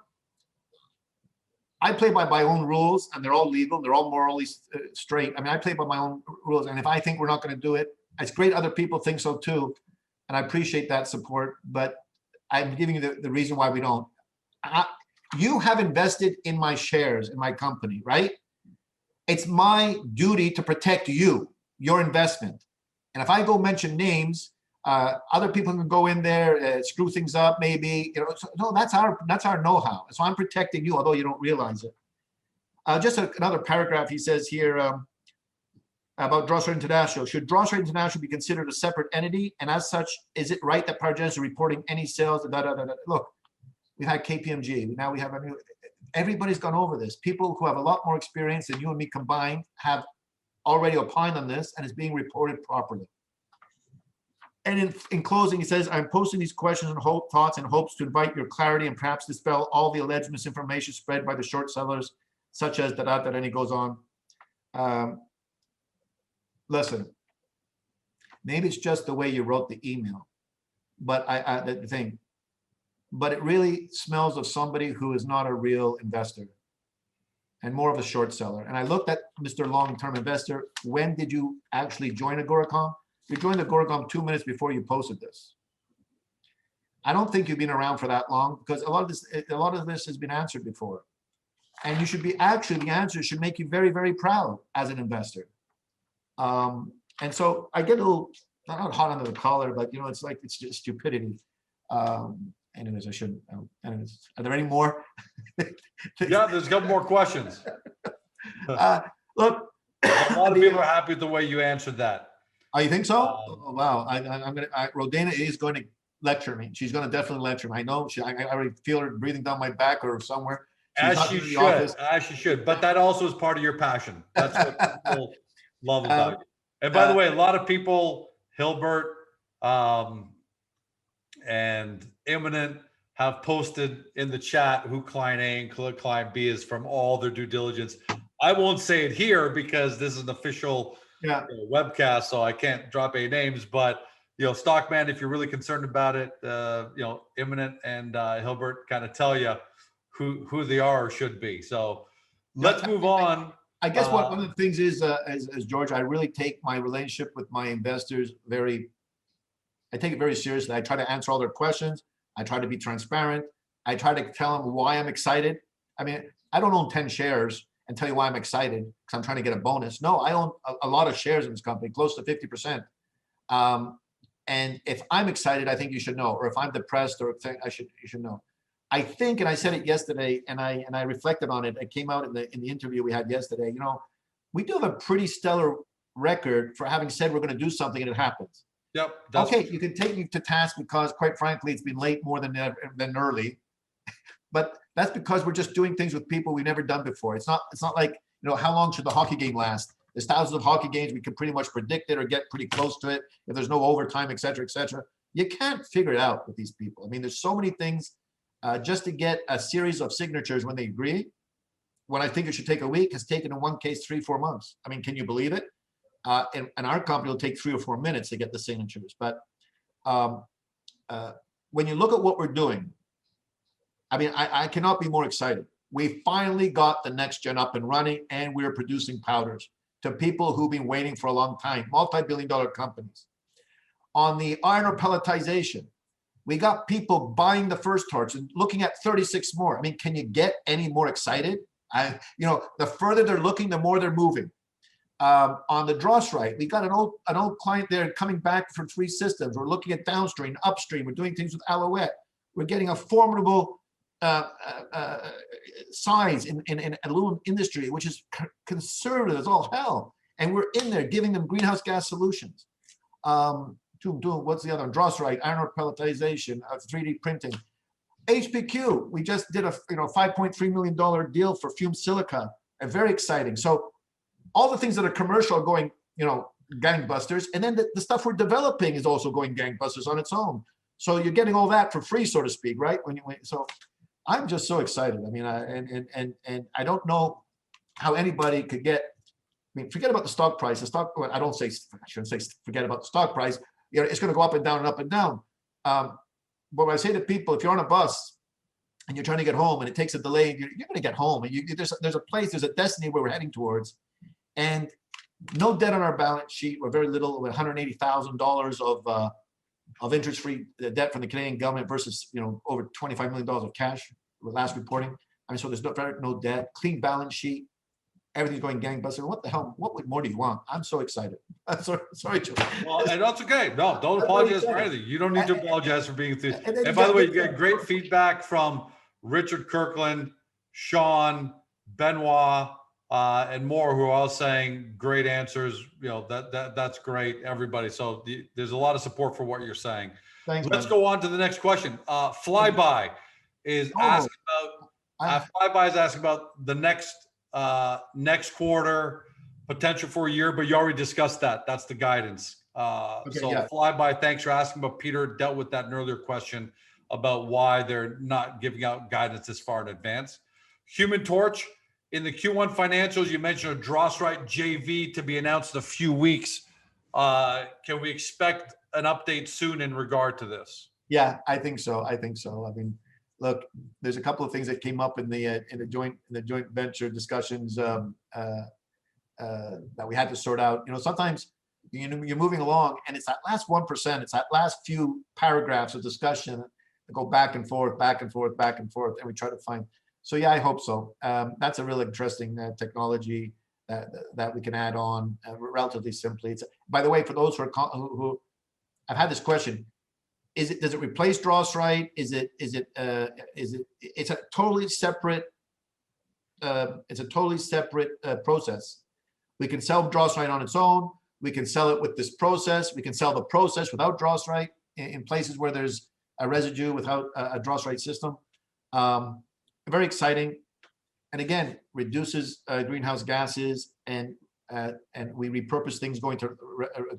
Speaker 2: I play by my own rules, and they're all legal. They're all morally straight. I mean, I play by my own rules. And if I think we're not going to do it, it's great other people think so too. And I appreciate that support, but I'm giving you the reason why we don't. You have invested in my shares in my company, right? It's my duty to protect you, your investment. And if I go mention names, other people can go in there, screw things up, maybe. No, that's our know-how. So I'm protecting you, although you don't realize it. Just another paragraph. He says here about Drawstring International. Should Drawstring International be considered a separate entity? And as such, is it right that PyroGenesis is reporting any sales? Look, we've had KPMG. Now we have a new. Everybody's gone over this. People who have a lot more experience than you and me combined have already opined on this, and it's being reported properly. And in closing, he says, I'm posting these questions and thoughts in hopes to invite your clarity and perhaps dispel all the alleged misinformation spread by the short sellers, such as that, and he goes on. Listen, maybe it's just the way you wrote the email, but but it really smells of somebody who is not a real investor and more of a short seller. And I looked at Mr. Long-Term Investor. When did you actually join Agoracom? You joined Agoracom 2 minutes before you posted this. I don't think you've been around for that long, because a lot of this has been answered before. And you should be the answer should make you very, very proud as an investor. And so I get a little, not hot under the collar, but it's like, it's just stupidity. Anyways, I shouldn't. Anyways, are there any more?
Speaker 1: Yeah, there's a couple more questions.
Speaker 2: Look,
Speaker 1: a lot of people are happy with the way you answered that.
Speaker 2: Oh, you think so? Oh, wow. Rodana is going to lecture me. She's going to definitely lecture me. I know. I already feel her breathing down my back or somewhere.
Speaker 1: As she should. But that also is part of your passion. That's what people love about you. And by the way, a lot of people, Hilbert and Imminent, have posted in the chat who client A and client B is from all their due diligence. I won't say it here because this is an official webcast, so I can't drop any names. But Stockman, if you're really concerned about it, Imminent and Hilbert kind of tell you who they are or should be. So let's move on.
Speaker 2: I guess one of the things is, as George, I really take my relationship with my investors I take it very seriously. I try to answer all their questions. I try to be transparent. I try to tell them why I'm excited. I mean, I don't own 10 shares and tell you why I'm excited because I'm trying to get a bonus. No, I own a lot of shares in this company, close to 50%. And if I'm excited, I think you should know. Or if I'm depressed, or you should know. I think, and I said it yesterday, and I reflected on it. It came out in the interview we had yesterday. We do have a pretty stellar record for having said we're going to do something and it happens.
Speaker 1: Yep.
Speaker 2: Okay, you can take me to task because, quite frankly, it's been late more than early. But that's because we're just doing things with people we've never done before. It's not like, how long should the hockey game last? There's thousands of hockey games. We can pretty much predict it or get pretty close to it if there's no overtime, et cetera, et cetera. You can't figure it out with these people. I mean, there's so many things just to get a series of signatures when they agree. When I think it should take a week, has taken in one case 3-4 months. I mean, can you believe it? And our company will take 3 or 4 minutes to get the signatures. But when you look at what we're doing, I mean, I cannot be more excited. We finally got the next gen up and running, and we're producing powders to people who've been waiting for a long time, multi-billion-dollar companies. On the iron ore pelletization, we got people buying the first torch and looking at 36 more. I mean, can you get any more excited? The further they're looking, the more they're moving. On the Drawstring, we got an old client there coming back for 3 systems. We're looking at downstream, upstream. We're doing things with Alouette. We're getting a formidable size in aluminum industry, which is conservative as all hell. And we're in there giving them greenhouse gas solutions. Doing what's the other one? Drawstring, iron ore pelletization, 3D printing. HPQ, we just did a $5.3 million deal for fumed silica. Very exciting. So all the things that are commercial are going, gangbusters. And then the stuff we're developing is also going gangbusters on its own. So you're getting all that for free, so to speak, right? So I'm just so excited. I mean, and I don't know how anybody could get. I mean, forget about the stock price. The stock. I shouldn't say forget about the stock price. It's going to go up and down and up and down. But when I say to people, if you're on a bus and you're trying to get home and it takes a delay, you're going to get home. And there's a destiny where we're heading towards, and no debt on our balance sheet. We're very little, with $180,000 of interest-free debt from the Canadian government versus over $25 million of cash with last reporting. I mean, so there's no debt, clean balance sheet, everything's going gangbusters. What the hell? What more do you want? I'm so excited. I'm sorry, Joe.
Speaker 1: Well, and that's okay. No, don't apologize for anything. You don't need to apologize for being through. And by the way, you get great feedback from Richard Kirkland, Sean, Benoit, and more, who are all saying great answers. That's great, everybody. So there's a lot of support for what you're saying.
Speaker 2: Thanks,
Speaker 1: Let's
Speaker 2: man.
Speaker 1: go on to the next question. Flyby is asking about. Flyby is asking about the next quarter, potential for a year, but you already discussed that. That's the guidance. Flyby, thanks for asking. But Peter dealt with that in an earlier question about why they're not giving out guidance this far in advance. Human Torch. In the Q1 financials, you mentioned a Drawstring JV to be announced in a few weeks. Can we expect an update soon in regard to this?
Speaker 2: Yeah, I think so. I mean, look, there's a couple of things that came up in the joint venture discussions that we had to sort out. Sometimes you're moving along, and it's that last 1%. It's that last few paragraphs of discussion that go back and forth, and we try to find. So yeah, I hope so. That's a really interesting technology that we can add on relatively simply. By the way, for those who I've had this question, does it replace Drawstring? It's a totally separate process. We can sell Drawstring on its own. We can sell it with this process. We can sell the process without Drawstring in places where there's a residue without a Drawstring system. Very exciting, and again, reduces greenhouse gases, and we repurpose things going to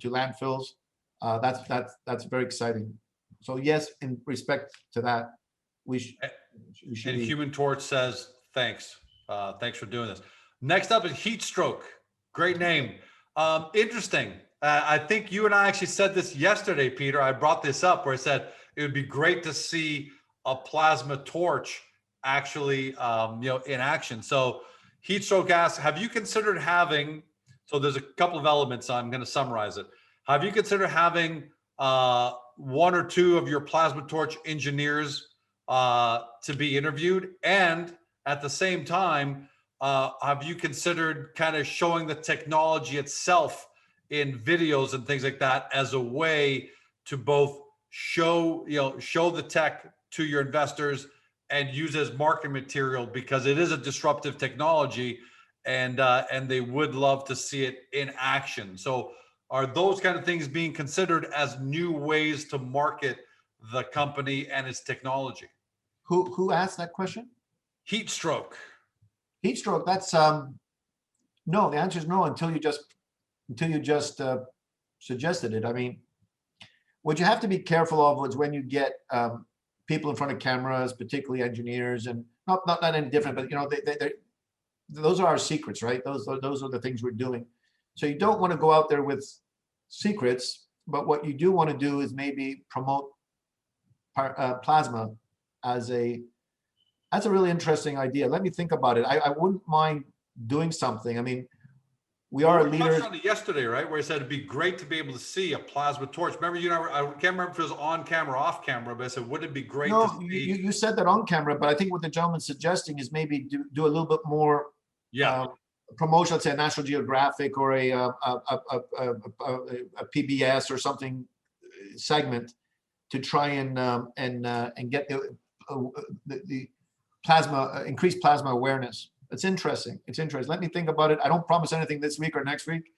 Speaker 2: landfills. That's very exciting. So yes, in respect to that, we should.
Speaker 1: And Human Torch says thanks. Thanks for doing this. Next up is Heat Stroke. Great name. Interesting. I think you and I actually said this yesterday, Peter. I brought this up where I said it would be great to see a plasma torch actually in action. So Heatstroke asks, have you considered having, so there's a couple of elements, I'm going to summarize it. Have you considered having 1 or 2 of your plasma torch engineers to be interviewed? And at the same time, have you considered kind of showing the technology itself in videos and things like that as a way to both show the tech to your investors and use as marketing material, because it is a disruptive technology, and they would love to see it in action. So are those kind of things being considered as new ways to market the company and its technology?
Speaker 2: Who asked that question?
Speaker 1: Heatstroke.
Speaker 2: Heatstroke, that's no, the answer is no until you just suggested it. I mean, what you have to be careful of is when you get people in front of cameras, particularly engineers, and not any different, but those are our secrets, right? Those are the things we're doing. So you don't want to go out there with secrets, but what you do want to do is maybe promote plasma as that's a really interesting idea. Let me think about it. I wouldn't mind doing something. I mean, we are
Speaker 1: We
Speaker 2: leaders.
Speaker 1: touched on it yesterday, right? Where I said it'd be great to be able to see a plasma torch. Remember, you know, I can't remember if it was on camera or off camera, but I said, wouldn't it be great to
Speaker 2: No,
Speaker 1: see?
Speaker 2: you said that on camera, but I think what the gentleman's suggesting is maybe do a little bit more
Speaker 1: Yeah,
Speaker 2: promotion, let's say a National Geographic or a PBS or something segment to try and get the plasma, increased plasma awareness. It's interesting. It's interesting. Let me think about it. I don't promise anything this week or next week,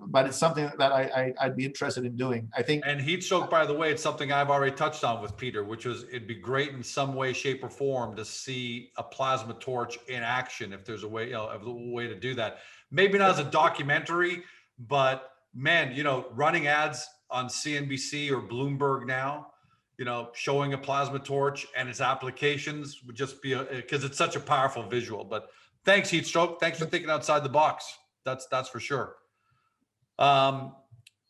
Speaker 2: but it's something that I'd be interested in doing. I think.
Speaker 1: and heat stroke, by the way, it's something I've already touched on with Peter, which was it'd be great in some way, shape, or form to see a plasma torch in action if there's a way, a way to do that. Maybe not as a documentary, but man, running ads on CNBC or Bloomberg now, showing a plasma torch and its applications would just be because it's such a powerful visual. But thanks, heat stroke. Thanks for thinking outside the box. That's for sure.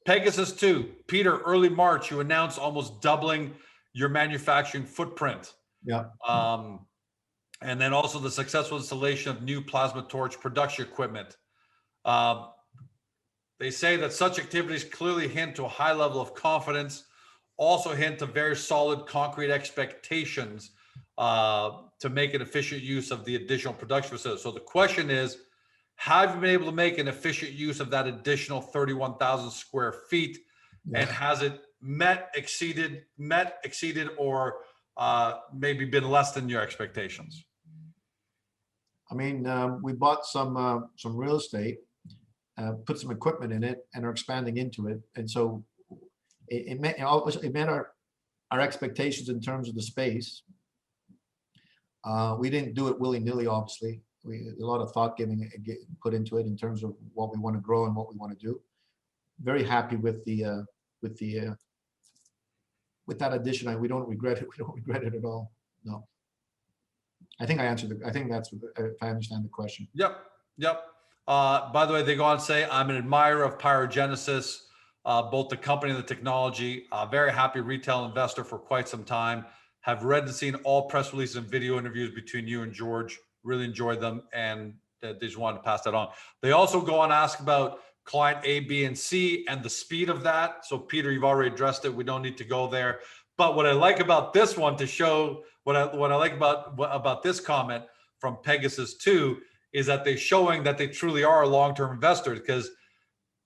Speaker 1: Pegasus 2, Peter, early March, you announced almost doubling your manufacturing footprint.
Speaker 2: Yeah.
Speaker 1: And then also the successful installation of new plasma torch production equipment. They say that such activities clearly hint to a high level of confidence, also hint to very solid concrete expectations to make an efficient use of the additional production facility. So the question is, have you been able to make an efficient use of that additional 31,000 square feet? Yeah. And has it met, exceeded, or maybe been less than your expectations?
Speaker 2: I mean, we bought some real estate, put some equipment in it, and are expanding into it. And so it met our expectations in terms of the space. We didn't do it willy-nilly, obviously. A lot of thought put into it in terms of what we want to grow and what we want to do. Very happy with that addition. We don't regret it. We don't regret it at all. No. I think I answered I think that's if I understand the question.
Speaker 1: Yep. By the way, they go on to say, I'm an admirer of PyroGenesis, both the company and the technology. Very happy retail investor for quite some time. Have read and seen all press releases and video interviews between you and George. Really enjoyed them, and they just wanted to pass that on. They also go on to ask about client A, B, and C and the speed of that. So Peter, you've already addressed it. We don't need to go there. But what I like about this one, to show what I like about this comment from Pegasus 2 is that they're showing that they truly are long-term investors, because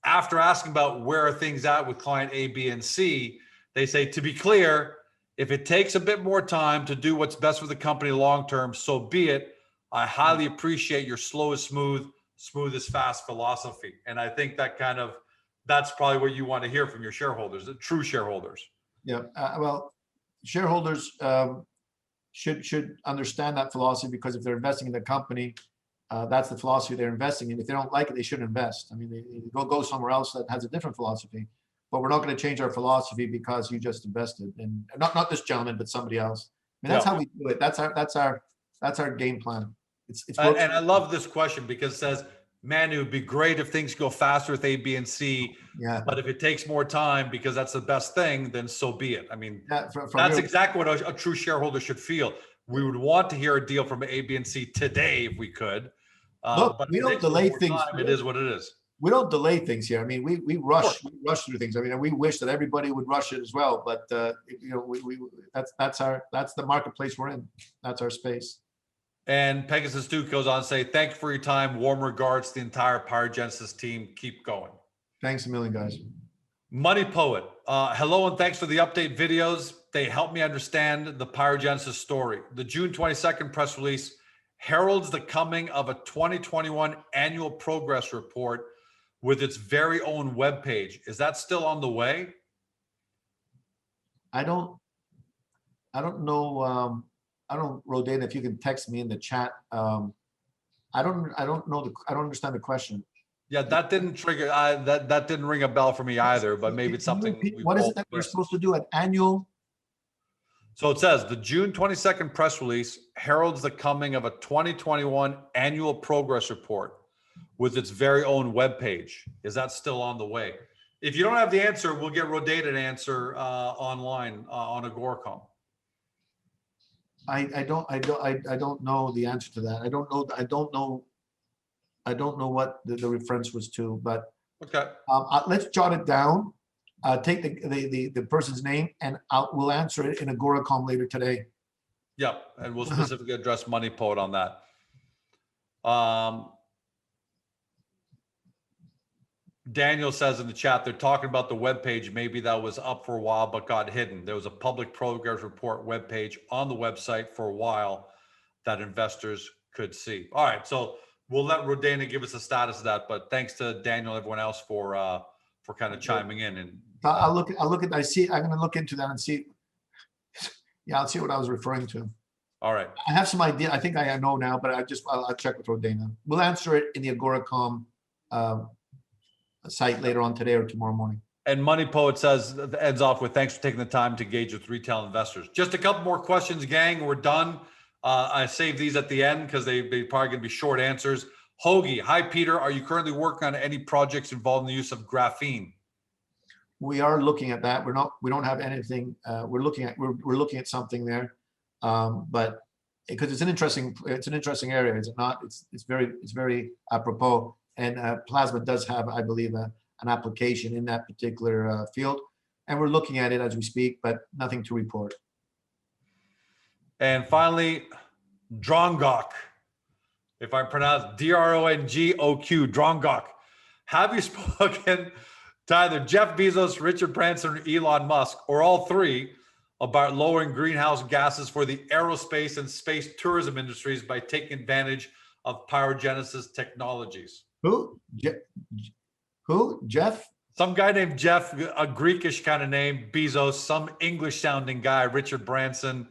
Speaker 1: after asking about where are things at with client A, B, and C, they say, to be clear, if it takes a bit more time to do what's best for the company long-term, so be it. I highly appreciate your slow is smooth, smooth is fast philosophy. And I think that's probably what you want to hear from your shareholders, the true shareholders.
Speaker 2: Yeah, well, shareholders should understand that philosophy, because if they're investing in the company, that's the philosophy they're investing in. If they don't like it, they shouldn't invest. I mean, they go somewhere else that has a different philosophy. But we're not going to change our philosophy because you just invested, and not this gentleman, but somebody else. I mean, that's how we do it. That's our game plan.
Speaker 1: And I love this question because it says, man, it would be great if things go faster with A, B, and C.
Speaker 2: Yeah.
Speaker 1: But if it takes more time because that's the best thing, then so be it. I mean,
Speaker 2: from
Speaker 1: that's exactly what a true shareholder should feel. We would want to hear a deal from A, B, and C today if we could.
Speaker 2: Look, but we don't delay things.
Speaker 1: It is what it is.
Speaker 2: We don't delay things here. I mean, we rush through things. I mean, we wish that everybody would rush it as well. But that's the marketplace we're in. That's our space.
Speaker 1: And Pegasus 2 goes on to say, thank you for your time. Warm regards to the entire PyroGenesis team. Keep going.
Speaker 2: Thanks a million, guys.
Speaker 1: Money Poet. Hello, and thanks for the update videos. They help me understand the PyroGenesis story. The June 22nd press release heralds the coming of a 2021 annual progress report with its very own webpage. Is that still on the way?
Speaker 2: I don't know. I don't, Rodin, if you can text me in the chat. I don't understand the question.
Speaker 1: Yeah, that didn't trigger. That didn't ring a bell for me either. But maybe it's something.
Speaker 2: What is it that we're supposed to do? An annual?
Speaker 1: So it says the June 22nd press release heralds the coming of a 2021 annual progress report with its very own webpage. Is that still on the way? If you don't have the answer, we'll get Rodin an answer online on Agoracom.
Speaker 2: I don't know the answer to that. I don't I don't know what the reference was to, but
Speaker 1: Okay.
Speaker 2: let's jot it down. Take the person's name, and we'll answer it in Agoracom later today.
Speaker 1: Yep. And we'll specifically address Money Poet on that. Daniel says in the chat, they're talking about the webpage. Maybe that was up for a while, but got hidden. There was a public progress report webpage on the website for a while that investors could see. All right. So we'll let Rodana give us a status of that, but thanks to Daniel and everyone else for kind of chiming in. And
Speaker 2: I'll look at, I see, I'm going to look into that and see. Yeah, I'll see what I was referring to.
Speaker 1: all right.
Speaker 2: I have some idea. I think I know now, but I'll check with Rodana. We'll answer it in the Agoracom site later on today or tomorrow morning.
Speaker 1: And Money Poet says, ends off with, thanks for taking the time to engage with retail investors. Just a couple more questions, gang. We're done. I saved these at the end because they probably going to be short answers. Hoagie, hi, Peter. Are you currently working on any projects involving the use of graphene?
Speaker 2: We are looking at that. We don't have anything. We're looking at something there, but because it's an interesting area, is it not? It's very apropos. And plasma does have, I believe, an application in that particular field, and we're looking at it as we speak, but nothing to report.
Speaker 1: And finally, Drongok, if I pronounce Drongoq, Drongok. Have you spoken to either Jeff Bezos, Richard Branson, or Elon Musk, or all three, about lowering greenhouse gases for the aerospace and space tourism industries by taking advantage of PyroGenesis technologies?
Speaker 2: Who? Jeff?
Speaker 1: Some guy named Jeff, a Greekish kind of name, Bezos, some English sounding guy, Richard Branson,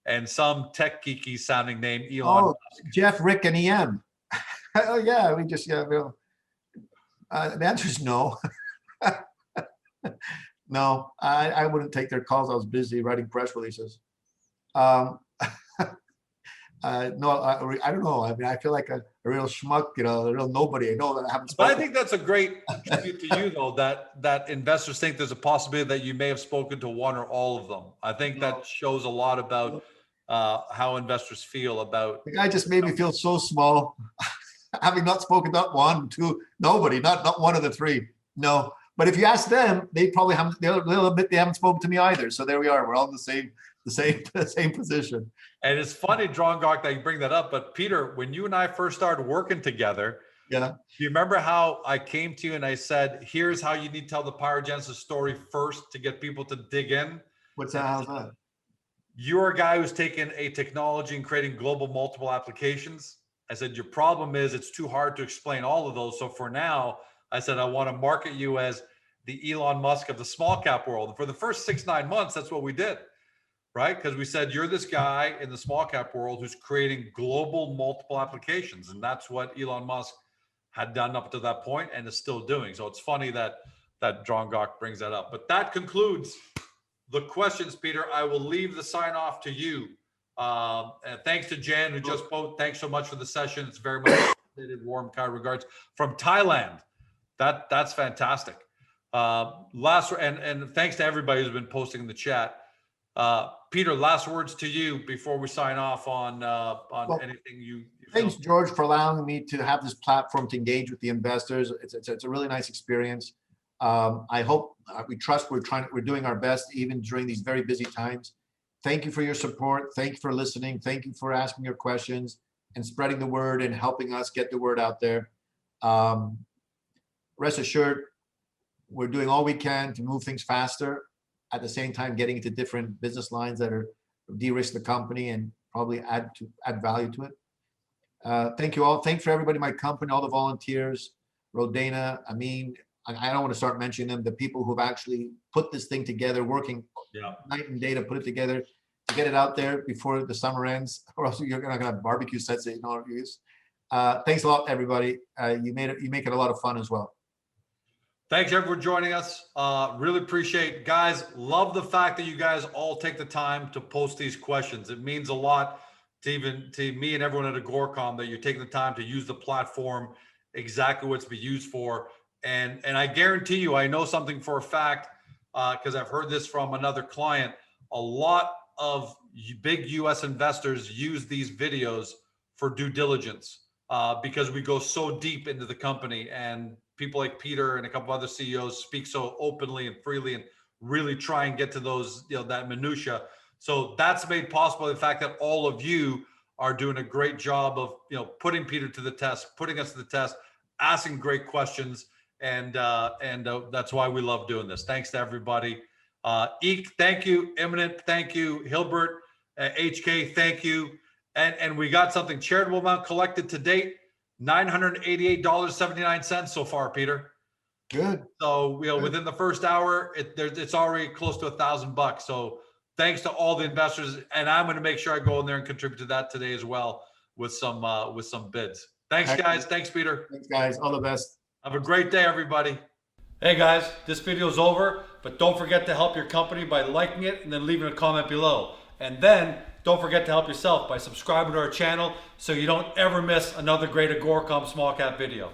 Speaker 1: and some tech geeky sounding name, Elon Musk.
Speaker 2: Jeff, Rick, and EM. Oh yeah, the answer is no. No, I wouldn't take their calls. I was busy writing press releases. No, I don't know. I mean, I feel like a real schmuck, a real nobody. I know that I haven't spoken.
Speaker 1: But I think that's a great tribute to you, though, that investors think there's a possibility that you may have spoken to one or all of them. I think that shows a lot about how investors feel about.
Speaker 2: The guy just made me feel so small, having not spoken to one, two, nobody, not one of the three. No, but if you ask them, they probably haven't. They'll admit they haven't spoken to me either. So there we are. We're all in the same position.
Speaker 1: And it's funny, Drongok, that you bring that up. But Peter, when you and I first started working together,
Speaker 2: yeah,
Speaker 1: do you remember how I came to you and I said, "Here's how you need to tell the PyroGenesis story first to get people to dig in"?
Speaker 2: What's that? How's that?
Speaker 1: You're a guy who's taken a technology and creating global multiple applications. I said, your problem is it's too hard to explain all of those. So for now, I said, I want to market you as the Elon Musk of the small cap world. And for the first 6-9 months, that's what we did, right? Because we said, you're this guy in the small cap world who's creating global multiple applications. And that's what Elon Musk had done up to that point and is still doing. So it's funny that Drongok brings that up. But that concludes the questions, Peter. I will leave the sign off to you. And thanks to Jan, who just spoke. Thanks so much for the session. It's very much appreciated. Warm kind regards from Thailand. That's fantastic. And thanks to everybody who's been posting in the chat. Peter, last words to you before we sign off on anything you
Speaker 2: thanks, George, for allowing me to have this platform to engage with the investors. It's a really nice experience. I hope we trust we're doing our best even during these very busy times. Thank you for your support. Thank you for listening. Thank you for asking your questions and spreading the word and helping us get the word out there. Rest assured, we're doing all we can to move things faster, at the same time getting into different business lines that are de-risk the company and probably add value to it. Thank you all. Thanks for everybody in my company, all the volunteers, Rodana, Amin. I don't want to start mentioning them, the people who've actually put this thing together, working night and day to put it together, to get it out there before the summer ends, or else you're not going to have barbecue sets that you don't use. Thanks a lot, everybody. You make it a lot of fun as well.
Speaker 1: Thanks, everyone, for joining us. Really appreciate, guys. Love the fact that you guys all take the time to post these questions. It means a lot to me and everyone at Agoracom that you're taking the time to use the platform exactly what it's been used for. And I guarantee you, I know something for a fact, because I've heard this from another client. A lot of big U.S. investors use these videos for due diligence. because we go so deep into the company, and people like Peter and a couple other CEOs speak so openly and freely and really try and get to those, that minutia. So that's made possible by the fact that all of you are doing a great job of, putting Peter to the test, putting us to the test, asking great questions. And that's why we love doing this. Thanks to everybody. Eek, thank you. Imminent, thank you. Hilbert, HK, thank you. And we got something. Charitable amount collected to date, $988.79 so far, Peter.
Speaker 2: Good.
Speaker 1: So, within the first hour, it's already close to $1,000. So thanks to all the investors. And I'm going to make sure I go in there and contribute to that today as well with some bids. Thanks, guys. Thanks, Peter.
Speaker 2: Thanks, guys. All the best.
Speaker 1: Have a great day, everybody. Hey, guys, this video is over, but don't forget to help your company by liking it and then leaving a comment below. And then don't forget to help yourself by subscribing to our channel so you don't ever miss another great Agoracom small cap video.